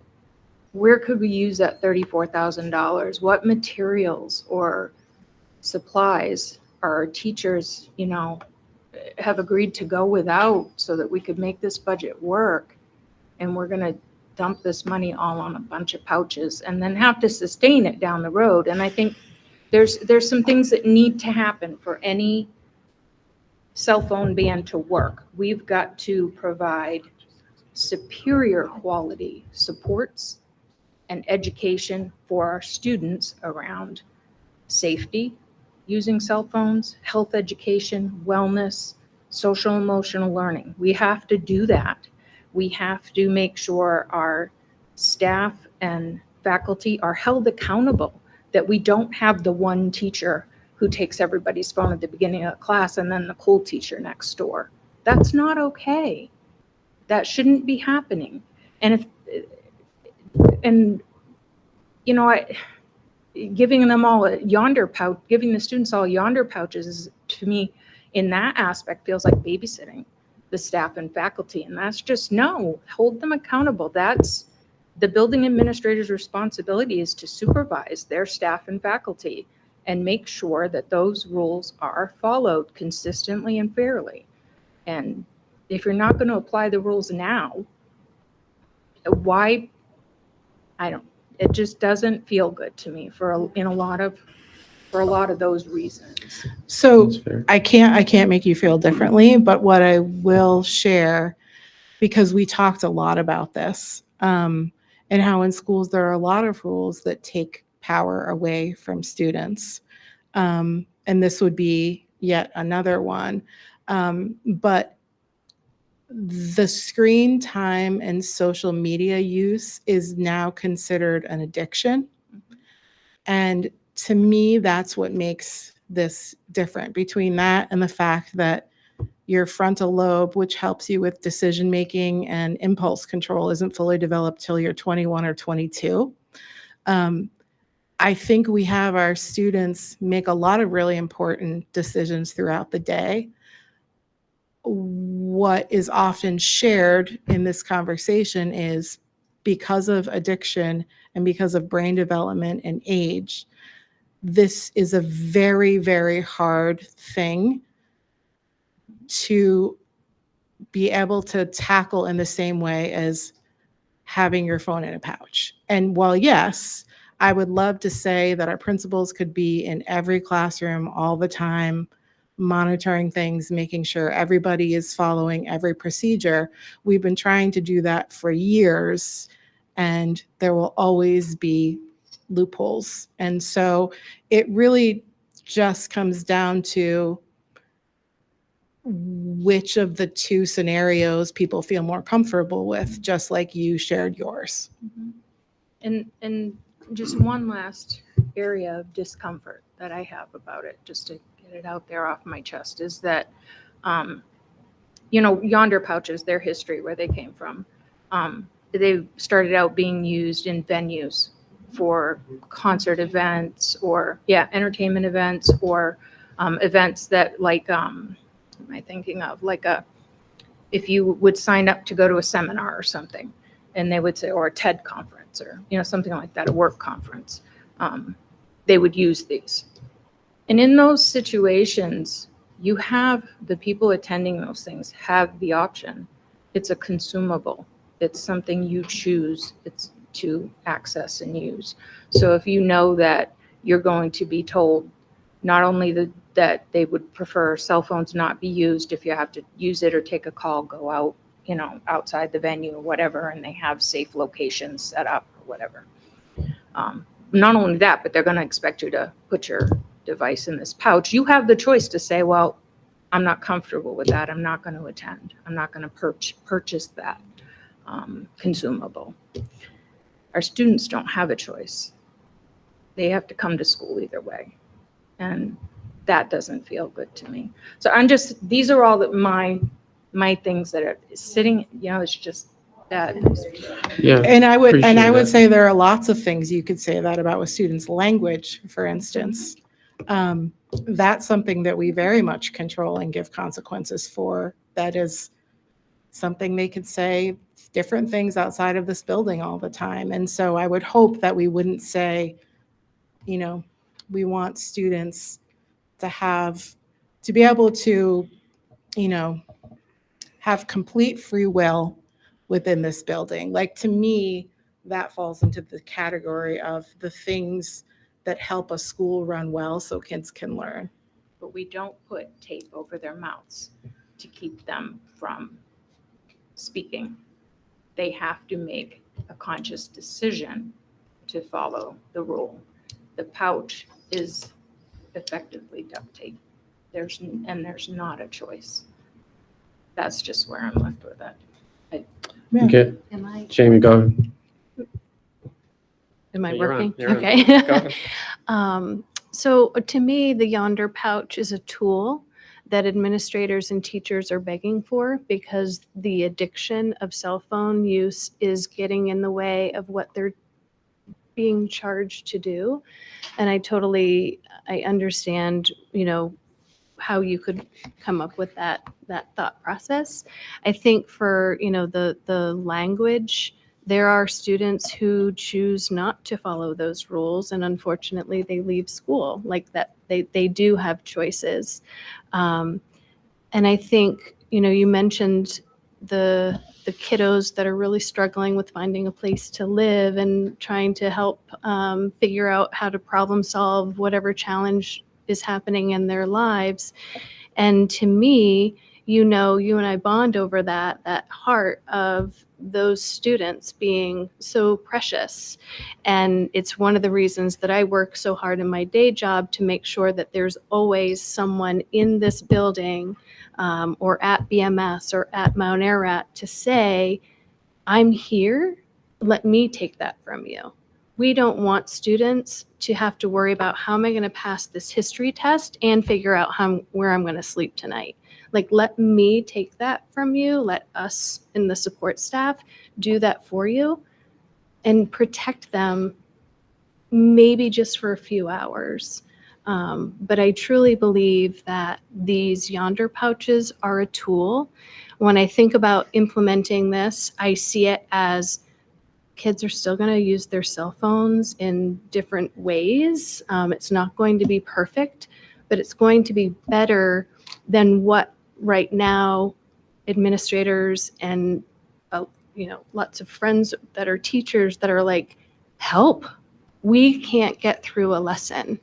where could we use that $34,000? What materials or supplies our teachers, have agreed to go without so that we could make this budget work? And we're going to dump this money all on a bunch of pouches and then have to sustain it down the road. And I think there's some things that need to happen for any cell phone ban to work. We've got to provide superior quality supports and education for our students around safety, using cell phones, health education, wellness, social emotional learning. We have to do that. We have to make sure our staff and faculty are held accountable, that we don't have the one teacher who takes everybody's phone at the beginning of class and then the cool teacher next door. That's not okay. That shouldn't be happening. And giving them all a yonder pouch, giving the students all yonder pouches is, to me, in that aspect, feels like babysitting the staff and faculty. And that's just, no, hold them accountable. That's the building administrator's responsibility, is to supervise their staff and faculty and make sure that those rules are followed consistently and fairly. And if you're not going to apply the rules now, why? It just doesn't feel good to me for a lot of those reasons. So That's fair. I can't make you feel differently, but what I will share, because we talked a lot about this, and how in schools there are a lot of rules that take power away from students. And this would be yet another one. But the screen time and social media use is now considered an addiction. And to me, that's what makes this different between that and the fact that your frontal lobe, which helps you with decision making and impulse control, isn't fully developed till you're 21 or 22. I think we have our students make a lot of really important decisions throughout the day. What is often shared in this conversation is because of addiction and because of brain development and age, this is a very, very hard thing to be able to tackle in the same way as having your phone in a pouch. And while yes, I would love to say that our principals could be in every classroom all the time, monitoring things, making sure everybody is following every procedure. We've been trying to do that for years, and there will always be loopholes. And so it really just comes down to which of the two scenarios people feel more comfortable with, just like you shared yours. And just one last area of discomfort that I have about it, just to get it out there off my chest, is that, yonder pouches, their history, where they came from, they started out being used in venues for concert events or, entertainment events or events that like, what am I thinking of? Like if you would sign up to go to a seminar or something, and they would say, or a TED conference or, something like that, a work conference, they would use these. And in those situations, you have the people attending those things have the option. It's a consumable. It's something you choose. It's to access and use. So if you know that you're going to be told not only that they would prefer cell phones not be used, if you have to use it or take a call, go out, outside the venue or whatever, and they have safe locations set up or whatever. Not only that, but they're going to expect you to put your device in this pouch. You have the choice to say, well, I'm not comfortable with that. I'm not going to attend. I'm not going to purchase that consumable. Our students don't have a choice. They have to come to school either way. And that doesn't feel good to me. So these are all my things that are sitting, it's just that. Yeah. And I would Appreciate that. say there are lots of things you could say that about with students' language, for instance. That's something that we very much control and give consequences for. That is something they could say different things outside of this building all the time. And so I would hope that we wouldn't say, we want students to be able to, have complete free will within this building. Like, to me, that falls into the category of the things that help a school run well so kids can learn. But we don't put tape over their mouths to keep them from speaking. They have to make a conscious decision to follow the rule. The pouch is effectively duct tape. There's not a choice. That's just where I'm left with it. Okay, Am I Jamie, go ahead. Am I You're on, working? you're on. Okay. Go ahead. So to me, the Yonder pouch is a tool that administrators and teachers are begging for, because the addiction of cell phone use is getting in the way of what they're being charged to do. And I understand, how you could come up with that thought process. I think for, the language, there are students who choose not to follow those rules, and unfortunately they leave school like that. They do have choices. And I think, you mentioned the kiddos that are really struggling with finding a place to live and trying to help figure out how to problem solve whatever challenge is happening in their lives. And to me, you know, you and I bond over that heart of those students being so precious. And it's one of the reasons that I work so hard in my day job to make sure that there's always someone in this building or at BMS or at Mount Ararat to say, I'm here, let me take that from you. We don't want students to have to worry about how am I going to pass this history test and figure out where I'm going to sleep tonight. Like, let me take that from you. Let us in the support staff do that for you and protect them maybe just for a few hours. But I truly believe that these Yonder pouches are a tool. When I think about implementing this, I see it as kids are still going to use their cell phones in different ways. It's not going to be perfect, but it's going to be better than what right now administrators and lots of friends that are teachers that are like, help, we can't get through a lesson.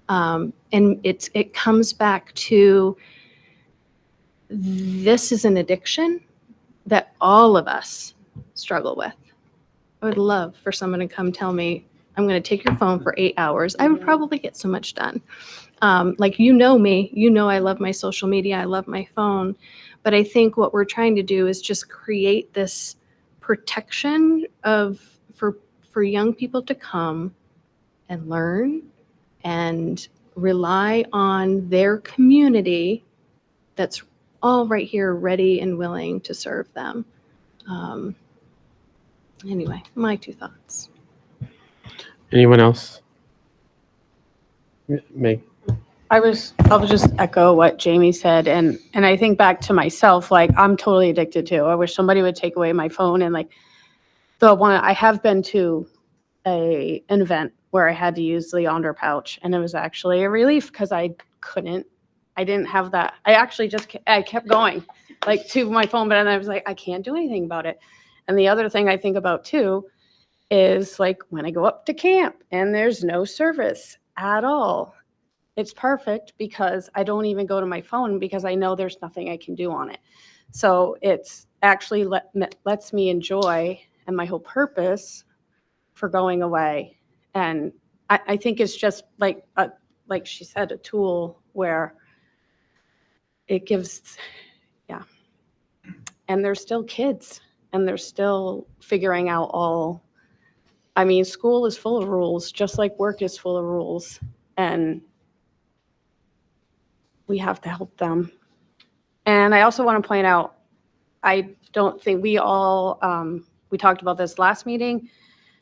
And it comes back to, this is an addiction that all of us struggle with. I would love for someone to come tell me, I'm going to take your phone for 8 hours. I would probably get so much done. Like, you know me, I love my social media, I love my phone. But I think what we're trying to do is just create this protection for young people to come and learn and rely on their community that's all right here, ready and willing to serve them. Anyway, my 2 thoughts. Anyone else? Me. I'll just echo what Jamie said, and I think back to myself, like, I'm totally addicted to. I wish somebody would take away my phone. And like, the one I have been to an event where I had to use the Yonder pouch, and it was actually a relief because I didn't have that. I kept going like to my phone, but then I was like, I can't do anything about it. And the other thing I think about too is like when I go up to camp and there's no service at all. It's perfect because I don't even go to my phone because I know there's nothing I can do on it. So it's actually lets me enjoy, and my whole purpose for going away. And I think it's just like she said, a tool where it gives, yeah. And they're still kids, and they're still figuring out school is full of rules, just like work is full of rules. And we have to help them. And I also want to point out, I don't think we talked about this last meeting.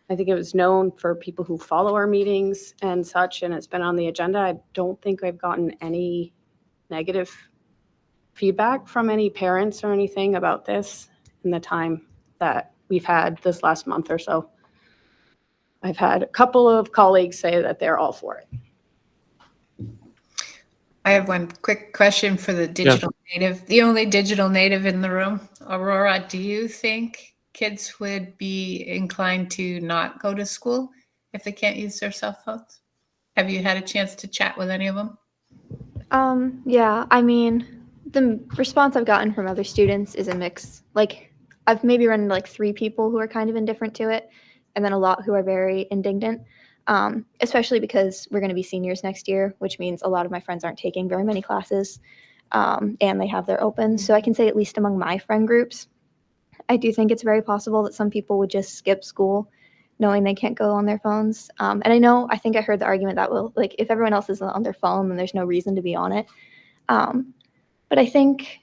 I think it was known for people who follow our meetings and such, and it's been on the agenda. I don't think I've gotten any negative feedback from any parents or anything about this in the time that we've had this last month or so. I've had a couple of colleagues say that they're all for it. I have one quick question for the digital native, the only digital native in the room. Aurora, do you think kids would be inclined to not go to school if they can't use their cell phones? Have you had a chance to chat with any of them? Yeah, I mean, the response I've gotten from other students is a mix. Like, I've maybe run into like 3 people who are kind of indifferent to it, and then a lot who are very indignant, especially because we're going to be seniors next year, which means a lot of my friends aren't taking very many classes, and they have their open. So I can say, at least among my friend groups, I do think it's very possible that some people would just skip school knowing they can't go on their phones. And I think I heard the argument that, well, like, if everyone else is on their phone, then there's no reason to be on it. But I think,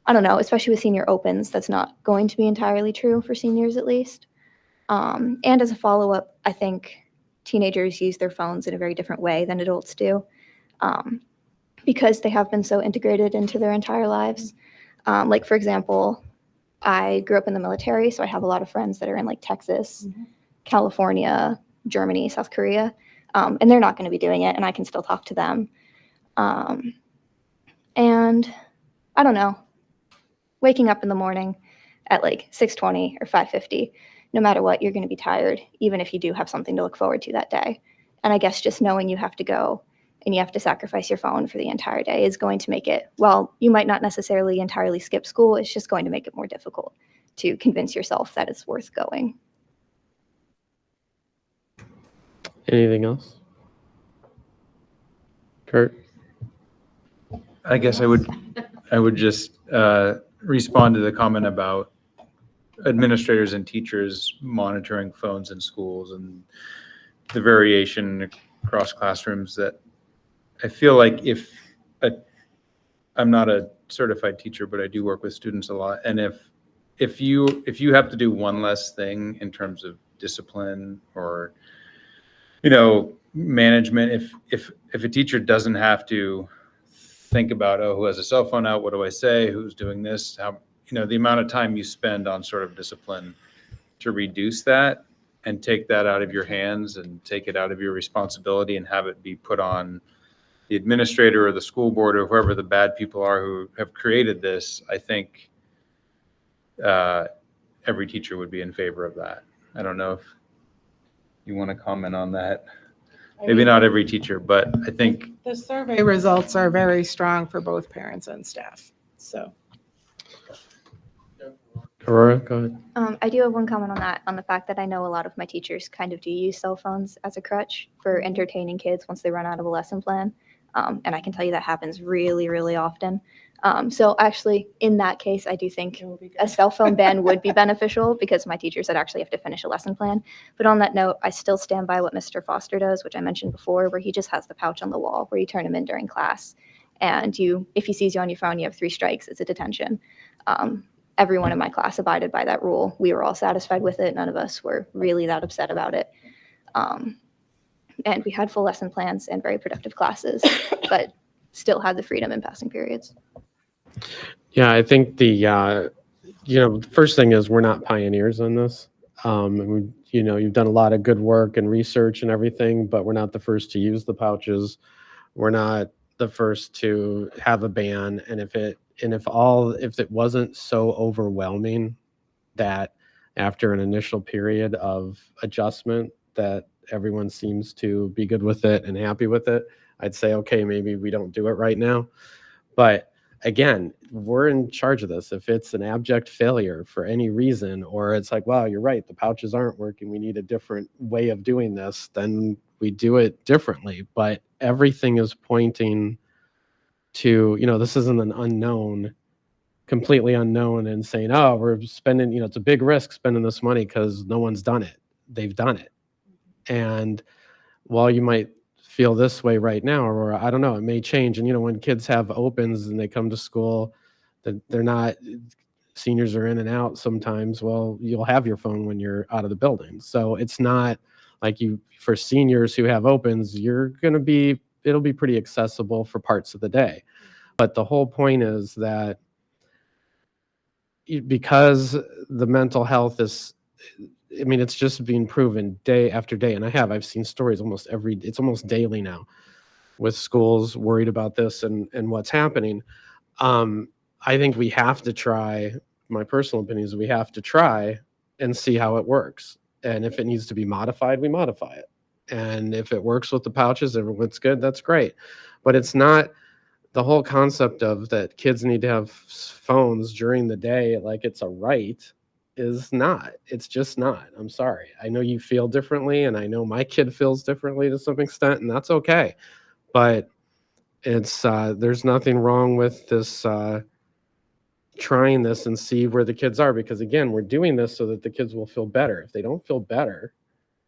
I don't know, especially with senior opens, that's not going to be entirely true for seniors, at least. And as a follow-up, I think teenagers use their phones in a very different way than adults do, because they have been so integrated into their entire lives. Like, for example, I grew up in the military, so I have a lot of friends that are in like Texas, California, Germany, South Korea, and they're not going to be doing it, and I can still talk to them. And I don't know, waking up in the morning at like 6:20 or 5:50, no matter what, you're going to be tired, even if you do have something to look forward to that day. And I guess just knowing you have to go and you have to sacrifice your phone for the entire day is going to make it, well, you might not necessarily entirely skip school. It's just going to make it more difficult to convince yourself that it's worth going. Anything else? Kurt? I guess I would just respond to the comment about administrators and teachers monitoring phones in schools and the variation across classrooms. That I feel like I'm not a certified teacher, but I do work with students a lot. And if you have to do one less thing in terms of discipline or, management, if a teacher doesn't have to think about, oh, who has a cell phone out? What do I say? Who's doing this? How, the amount of time you spend on sort of discipline to reduce that and take that out of your hands and take it out of your responsibility and have it be put on the administrator or the school board or whoever the bad people are who have created this. I think every teacher would be in favor of that. I don't know if you want to comment on that. Maybe not every teacher, but I think The survey results are very strong for both parents and staff, so. Aurora, go ahead. I do have one comment on that, on the fact that I know a lot of my teachers kind of do use cell phones as a crutch for entertaining kids once they run out of a lesson plan. And I can tell you that happens really, really often. So actually, in that case, I do think a cell phone ban would be beneficial because my teachers would actually have to finish a lesson plan. But on that note, I still stand by what Mr. Foster does, which I mentioned before, where he just has the pouch on the wall where you turn him in during class. And if he sees you on your phone, you have 3 strikes, it's a detention. Everyone in my class abided by that rule. We were all satisfied with it. None of us were really that upset about it. And we had full lesson plans and very productive classes, but still had the freedom in passing periods. Yeah, I think the first thing is we're not pioneers on this. And you've done a lot of good work and research and everything, but we're not the first to use the pouches. We're not the first to have a ban. And if it wasn't so overwhelming that after an initial period of adjustment that everyone seems to be good with it and happy with it, I'd say, okay, maybe we don't do it right now. But again, we're in charge of this. If it's an abject failure for any reason, or it's like, wow, you're right, the pouches aren't working, we need a different way of doing this, then we do it differently. But everything is pointing to, this isn't an unknown, completely unknown, and saying, oh, we're spending, it's a big risk spending this money because no one's done it. They've done it. And while you might feel this way right now, or I don't know, it may change. And when kids have opens and they come to school, they're not, seniors are in and out sometimes. Well, you'll have your phone when you're out of the building. So it's not like for seniors who have opens, it'll be pretty accessible for parts of the day. But the whole point is that because the mental health is, it's just being proven day after day. And I've seen stories it's almost daily now with schools worried about this and what's happening. I think we have to try, my personal opinion is we have to try and see how it works. And if it needs to be modified, we modify it. And if it works with the pouches, everyone's good, that's great. But it's not the whole concept of that kids need to have phones during the day like it's a right. It's just not. I'm sorry. I know you feel differently, and I know my kid feels differently to some extent, and that's okay. But it's there's nothing wrong with this trying this and see where the kids are, because again, we're doing this so that the kids will feel better. If they don't feel better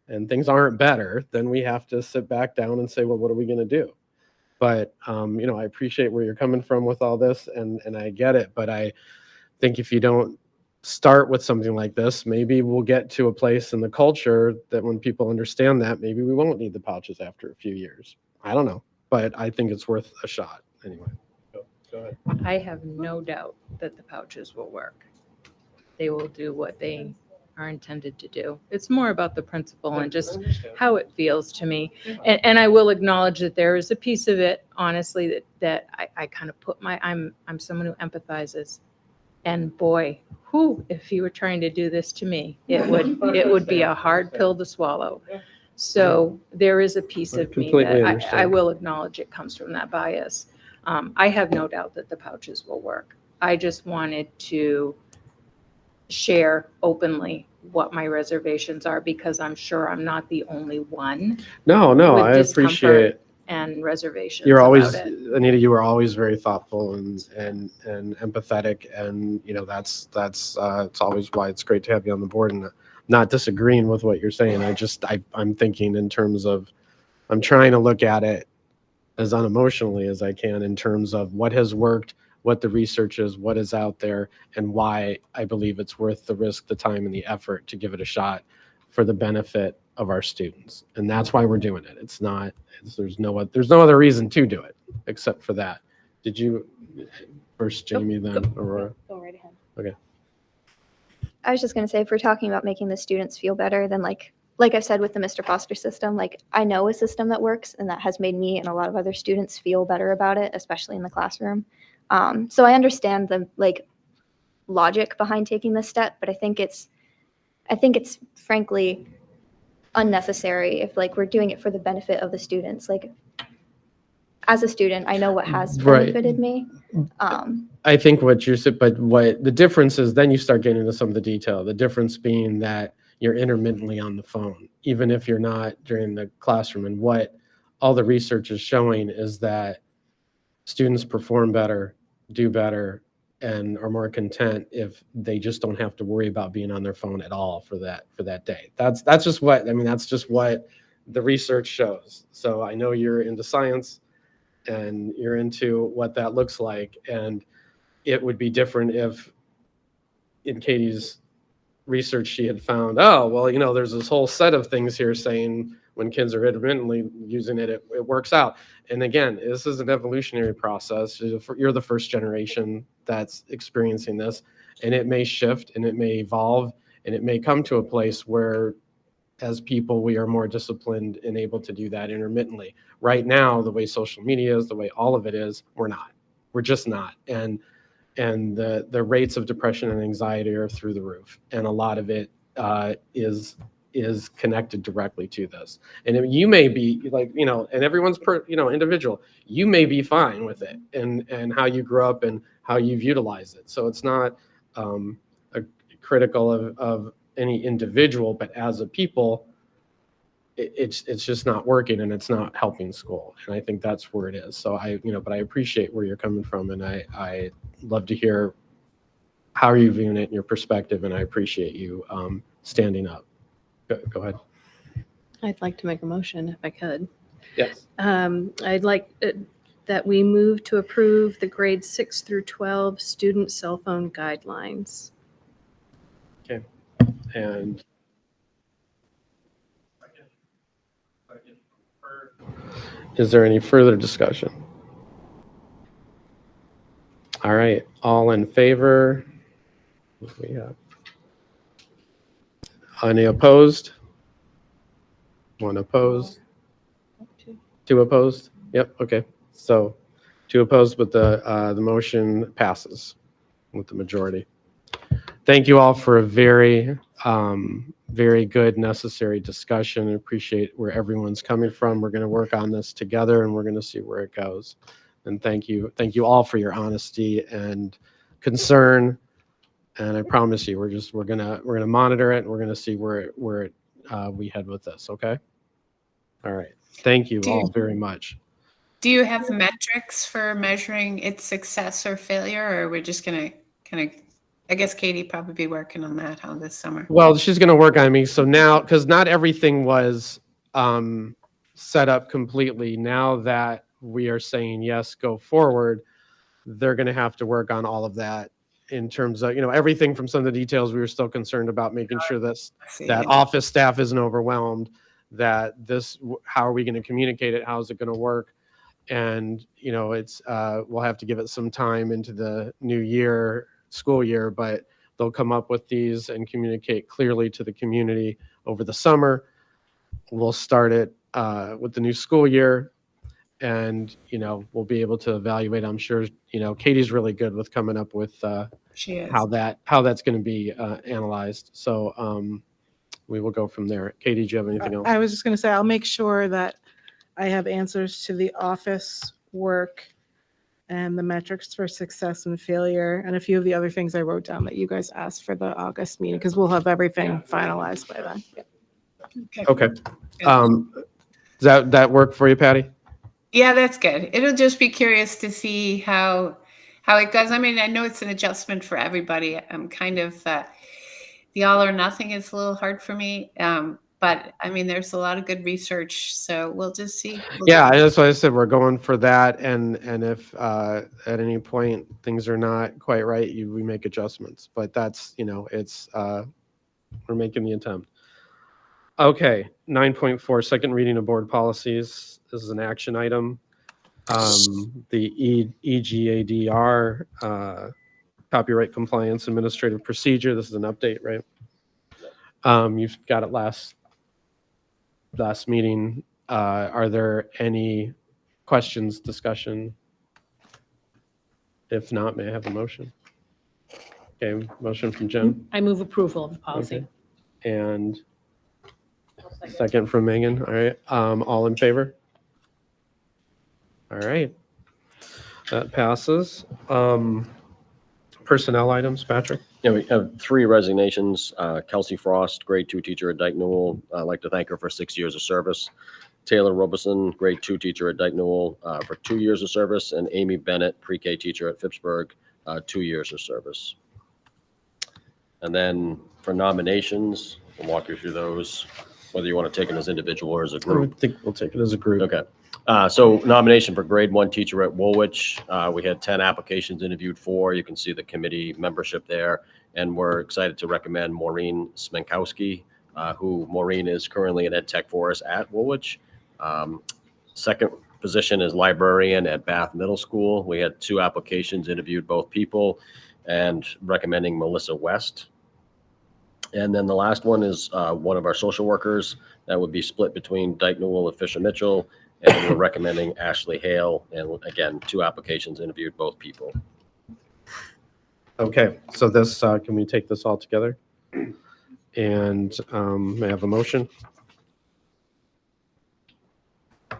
and things aren't better, then we have to sit back down and say, well, what are we going to do? But I appreciate where you're coming from with all this, and I get it. But I think if you don't start with something like this, maybe we'll get to a place in the culture that when people understand that, maybe we won't need the pouches after a few years. I don't know, but I think it's worth a shot anyway. Go ahead. I have no doubt that the pouches will work. They will do what they are intended to do. It's more about the principle and just how it feels to me. And I will acknowledge that there is a piece of it, honestly, that I kind of put I'm someone who empathizes. And boy, if you were trying to do this to me, it would be a hard pill to swallow. So there is a piece I of me completely that I understand. will acknowledge it comes from that bias. I have no doubt that the pouches will work. I just wanted to share openly what my reservations are, because I'm sure I'm not the only one No, with I discomfort appreciate and reservations you're always, about it. Anita, you were always very thoughtful and empathetic, and that's it's always why it's great to have you on the board, and not disagreeing with what you're saying. I'm thinking in terms of, I'm trying to look at it as unemotionally as I can in terms of what has worked, what the research is, what is out there, and why I believe it's worth the risk, the time, and the effort to give it a shot for the benefit of our students. And that's why we're doing it. There's no other reason to do it except for that. Did you first, Jamie, then Aurora? Go right ahead. Okay. I was just going to say, if we're talking about making the students feel better, then like I've said with the Mr. Foster system, like I know a system that works and that has made me and a lot of other students feel better about it, especially in the classroom. So I understand the like logic behind taking this step, but I think it's frankly unnecessary if like we're doing it for the benefit of the students. Like as a student, I know what has Right. benefited me. I think what you're saying, but what the difference is, then you start getting into some of the detail. The difference being that you're intermittently on the phone, even if you're not during the classroom. And what all the research is showing is that students perform better, do better, and are more content if they just don't have to worry about being on their phone at all for that day. That's just what the research shows. So I know you're into science and you're into what that looks like, and it would be different if in Katie's research she had found, oh, well, there's this whole set of things here saying when kids are intermittently using it, it works out. And again, this is an evolutionary process. You're the first generation that's experiencing this, and it may shift and it may evolve, and it may come to a place where as people, we are more disciplined and able to do that intermittently. Right now, the way social media is, the way all of it is, we're not. We're just not. And the rates of depression and anxiety are through the roof. And a lot of it is connected directly to this. And you may be like, and everyone's individual. You may be fine with it and how you grew up and how you've utilized it. So it's not critical of any individual, but as a people, it's just not working and it's not helping school. And I think that's where it is. So but I appreciate where you're coming from, and I love to hear how you're viewing it and your perspective, and I appreciate you standing up. Go ahead. I'd like to make a motion if I could. Yes. I'd like that we move to approve the grades 6 through 12 student cell phone guidelines. And is there any further discussion? All right, all in favor? What do we have? Any opposed? One opposed? Two opposed? Yep, okay. So 2 opposed, but the motion passes with the majority. Thank you all for a very, very good, necessary discussion. I appreciate where everyone's coming from. We're going to work on this together, and we're going to see where it goes. And thank you all for your honesty and concern. And I promise you, we're gonna monitor it, and we're gonna see where we head with this. Okay. All right. Thank you all very much. Do you have metrics for measuring its success or failure, or we're just going to kind of, I guess Katie probably be working on that this summer. Well, she's going to work on me. So now, because not everything was set up completely, now that we are saying yes, go forward, they're going to have to work on all of that in terms of, everything from some of the details. We were still concerned about making sure that office staff isn't overwhelmed, that how are we going to communicate it? How is it going to work? And, we'll have to give it some time into the new school year, but they'll come up with these and communicate clearly to the community over the summer. We'll start it with the new school year, and, we'll be able to evaluate. I'm sure, Katie's really good with coming up with how that's going to be analyzed. So we will go from there. Katie, do you have anything else? I was just going to say, I'll make sure that I have answers to the office work and the metrics for success and failure, and a few of the other things I wrote down that you guys asked for the August meeting, because we'll have everything finalized by then. Yeah. Okay. Does that work for you, Patty? Yeah, that's good. It'll just be curious to see how it goes. I mean, I know it's an adjustment for everybody. I'm kind of the all or nothing is a little hard for me. But I mean, there's a lot of good research, so we'll just see. Yeah, that's why I said we're going for that, and if at any point things are not quite right, we make adjustments. But that's, it's we're making the attempt. Okay, 9.4, second reading of board policies. This is an action item. The EGADR, copyright compliance administrative procedure. This is an update, right? You've got it last meeting. Are there any questions, discussion? If not, may I have a motion? Okay, motion from Jen. I move approval of the policy. Okay. And second from Megan. All right. All in favor? All right. That passes. Personnel items, Patrick? Yeah, we have 3 resignations. Kelsey Frost, grade 2 teacher at Dyke Newell. I'd like to thank her for 6 years of service. Taylor Robeson, grade 2 teacher at Dyke Newell, for 2 years of service. And Amy Bennett, pre-K teacher at Phippsburg, 2 years of service. And then for nominations, we'll walk you through those, whether you want to take them as individual or as a group. I think we'll take it as a group. Okay. So nomination for grade 1 teacher at Woolwich. We had 10 applications, interviewed 4. You can see the committee membership there. And we're excited to recommend Maureen Smenkowski, who Maureen is currently an ed tech for us at Woolwich. Second position is librarian at Bath Middle School. We had 2 applications, interviewed both people, and recommending Melissa West. And then the last one is one of our social workers. That would be split between Dyke Newell and Fisher Mitchell. And we're recommending Ashley Hale. And again, 2 applications, interviewed both people. Okay, so this, can we take this all together? And may I have a motion?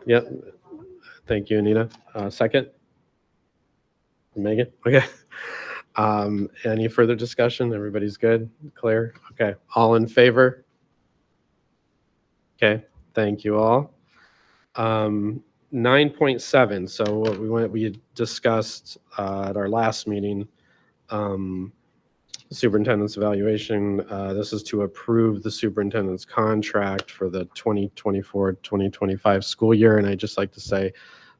Yep. Thank you, Anita. Second? Megan? Okay. Any further discussion? Everybody's good? Clear? Okay. All in favor? Okay. Thank you all. 9.7. So what we had discussed at our last meeting, superintendent's evaluation. This is to approve the superintendent's contract for the 2024-2025 school year. And I'd just like to say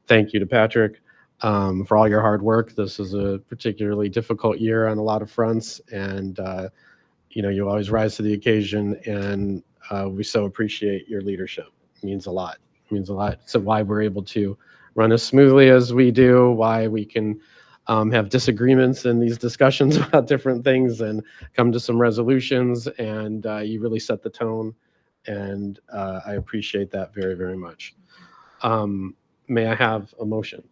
thank you to Patrick for all your hard work. This is a particularly difficult year on a lot of fronts, and you always rise to the occasion, and we so appreciate your leadership. It means a lot. It means a lot. So why we're able to run as smoothly as we do, why we can have disagreements in these discussions about different things and come to some resolutions, and you really set the tone, and I appreciate that very, very much. May I have a motion?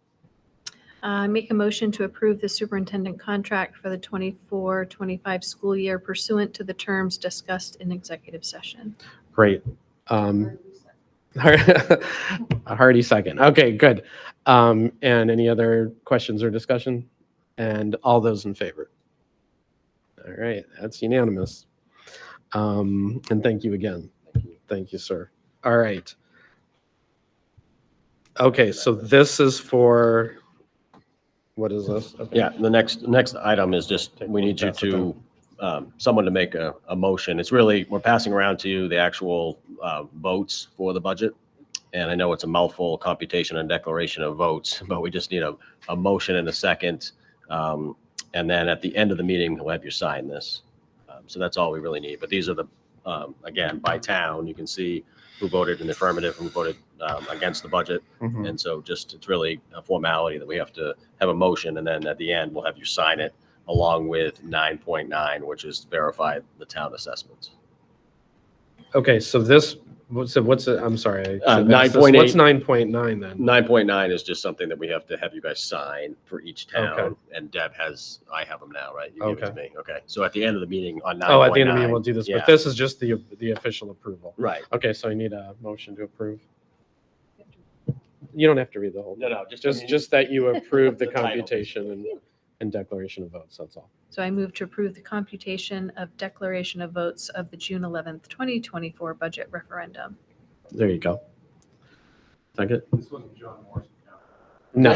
Make a motion to approve the superintendent contract for the 24-25 school year pursuant to the terms discussed in executive session. Great. A hearty second. Okay, good. And any other questions or discussion? And all those in favor? All right, that's unanimous. And thank you again. Thank you, sir. All right. Okay, so this is for, what is this? Okay. Yeah, the next item is just, we need you to, someone to make a motion. It's really, we're passing around to you the actual votes for the budget. And I know it's a mouthful, computation and declaration of votes, but we just need a motion and a second. And then at the end of the meeting, we'll have you sign this. So that's all we really need. But these are the, again, by town, you can see who voted in the affirmative, who voted against the budget. Mhm. And so just, it's really a formality that we have to have a motion. And then at the end, we'll have you sign it along with 9.9, which is verify the town assessments. Okay, so this What's it? I'm sorry. I should ask this. 9.8. What's 9.9 then? 9.9 is just something that we have to have you guys sign for each town. Okay. And I have them now, right? You gave it to Okay. me. Okay. So at the end of the meeting on 9.9. Oh, at the end of the meeting, we'll do this, yeah. but this is just the official approval. Right. Okay, so I need a motion to approve. You don't have to read the whole. No, thing. no, Just that you approve the The title. computation and declaration of votes, that's all. So I move to approve the computation of declaration of votes of the June 11th, 2024 budget referendum. There you go. Second? This wasn't John Morrison. No.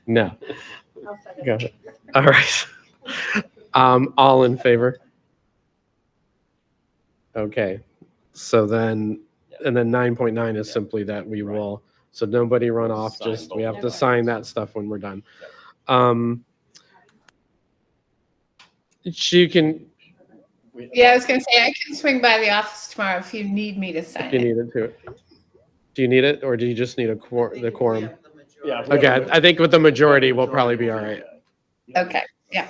No. Go ahead. All right. All in favor? Okay, so then, and then 9.9 is simply that we will, so nobody run off, Sign just, we both have to lines. sign that stuff when we're done. She can, Yeah, I was gonna say, I can swing by the office tomorrow if you need me to if sign you it. need it too. Do you need it, or do you just need the quorum? Yeah. Okay, I think with the majority, we'll probably be all right. Okay, yeah.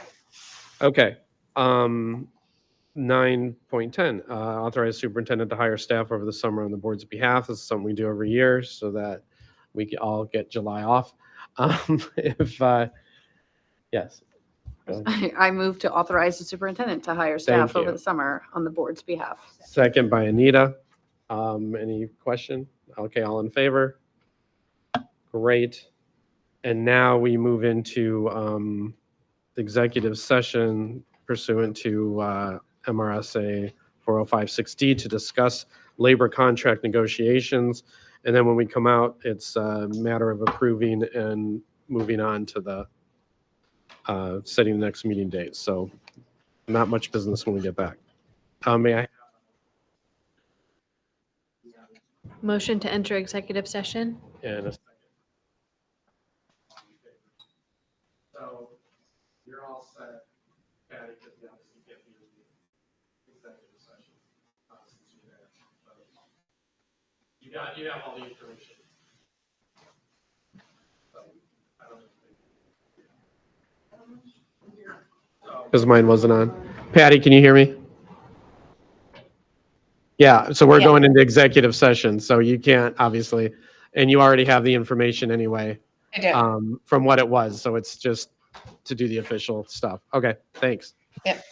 Okay. 9.10, authorize superintendent to hire staff over the summer on the board's behalf. This is something we do every year so that we can all get July off. Yes. Go ahead. I move to authorize the superintendent to hire staff over you. the summer on the board's behalf. Second by Anita. Any question? Okay, all in favor? Great. And now we move into executive session pursuant to MRSA 4056D to discuss labor contract negotiations. And then when we come out, it's a matter of approving and moving on to the setting the next meeting date. So not much business when we get back. May I? Motion to enter executive session? And a second. So you're all set. Patty, because we obviously get you the executive session. Since you're there. You have all the information. Because mine wasn't on. Patty, can you hear me? Yeah, so we're Yeah. going into executive session, so you can't obviously, and you already have the information anyway I do. from what it was, so it's just to do the official stuff. Okay, thanks. Yep.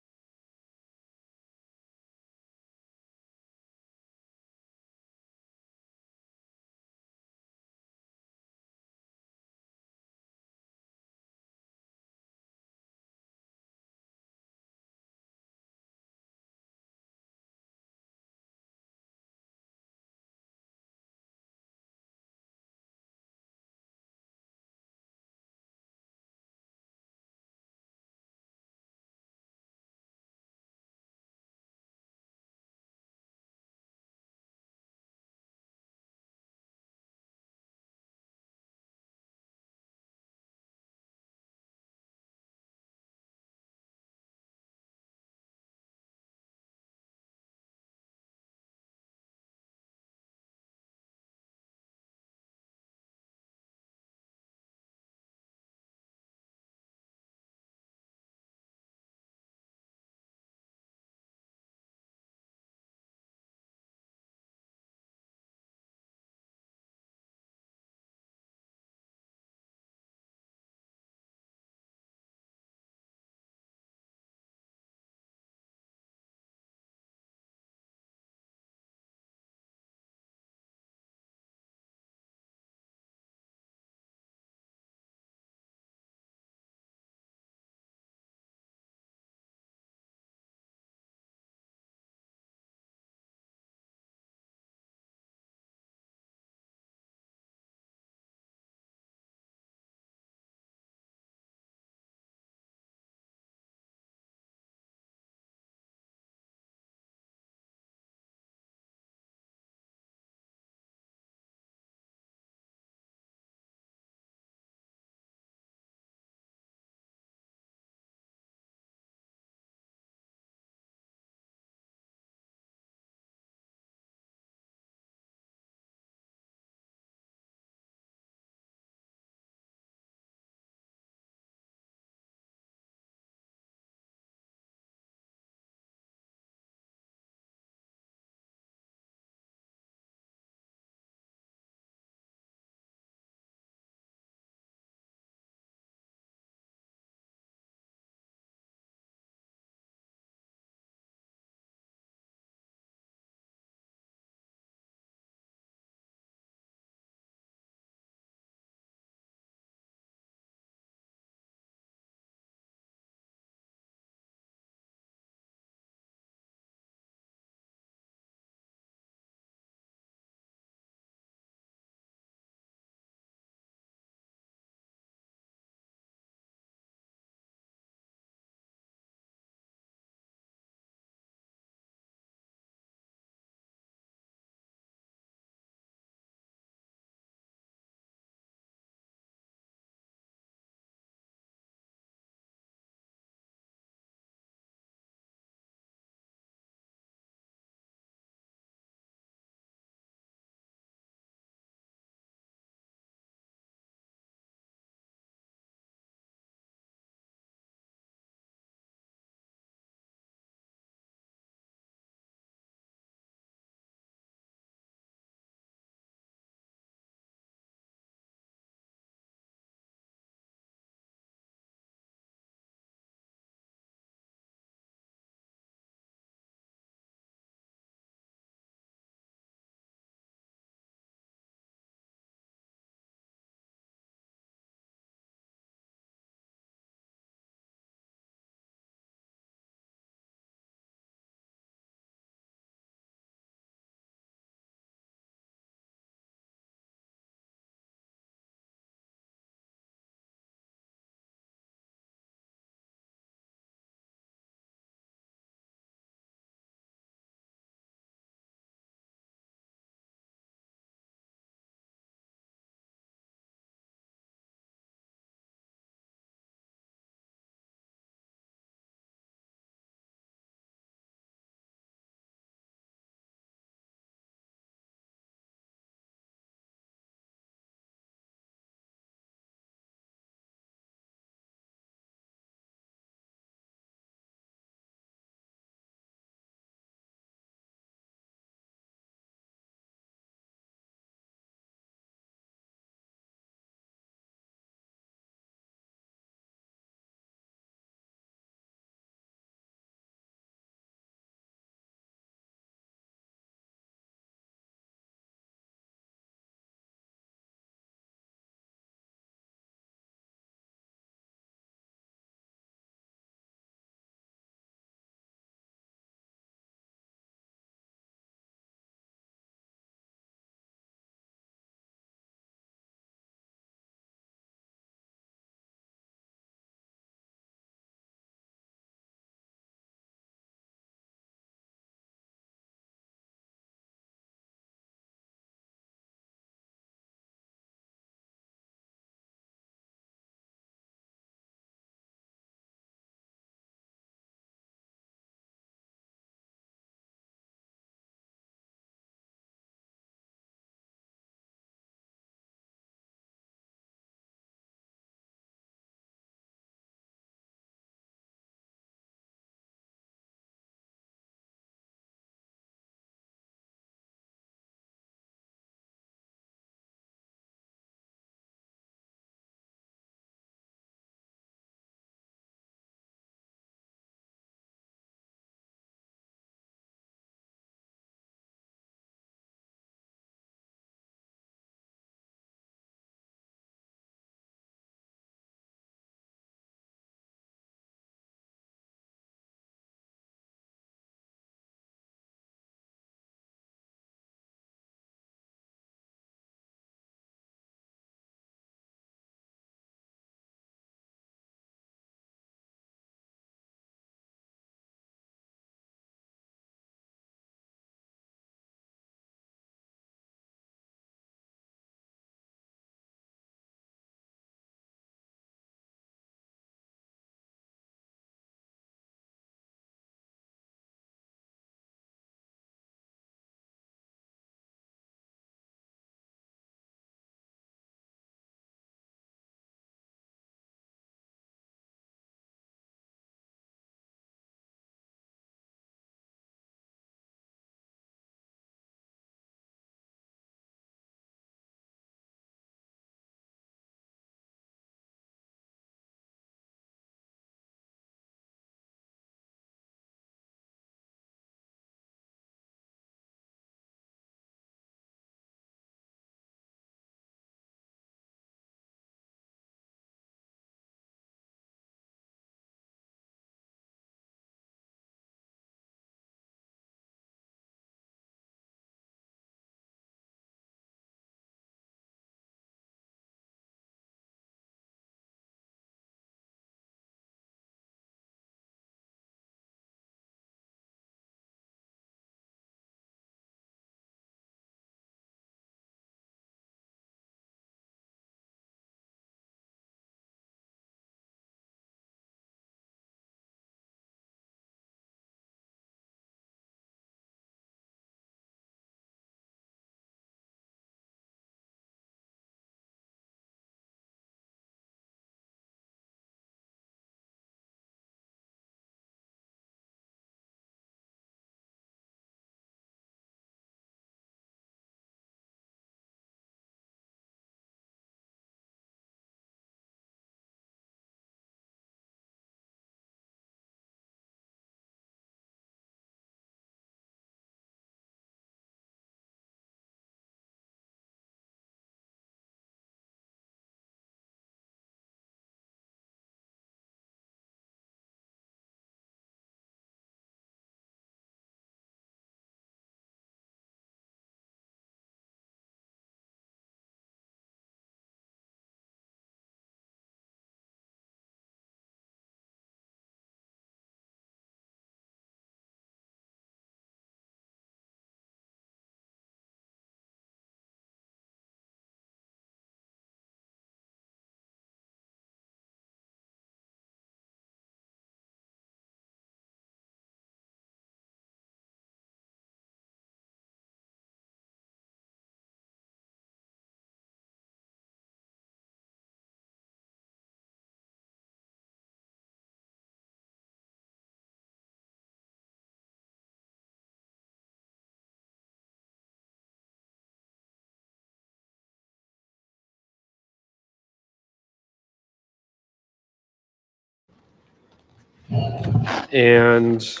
And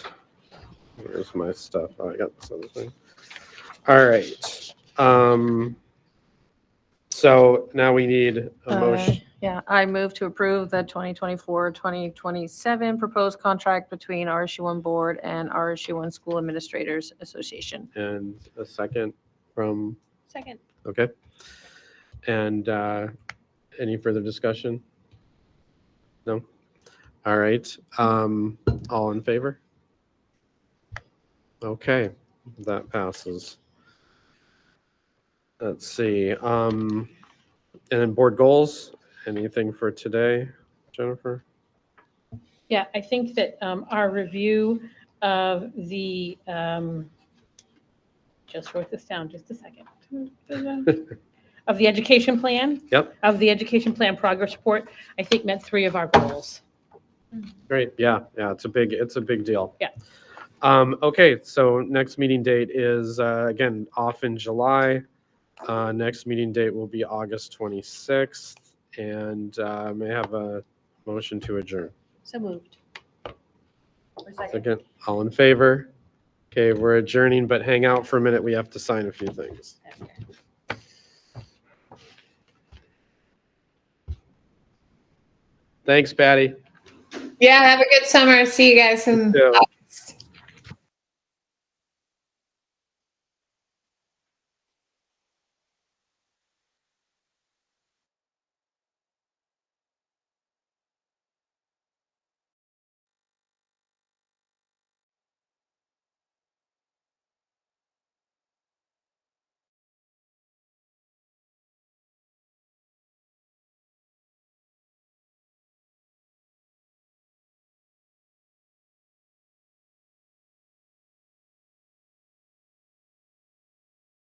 where's my stuff? Oh, I got this other thing. All right. So now we need a motion. Yeah, I move to approve the 2024-2027 proposed contract between RSU1 Board and RSU1 School Administrators Association. And a second from, Second. okay. And any further discussion? No? All right. All in favor? Okay, that passes. Let's see. And then board goals, anything for today, Jennifer? Yeah, I think that our review of the, just wrote this down, just a second. Of the education plan. Yep. Of the education plan progress report, I think met 3 of our goals. Great. Yeah, it's a big deal. Yeah. Okay, so next meeting date is again off in July. Next meeting date will be August 26th, and may I have a motion to adjourn. So moved. Second, all in favor? Okay, we're adjourning, but hang out for a minute. We have to sign a few things. Thanks, Patty. Yeah, have a good summer. See you guys in Yeah.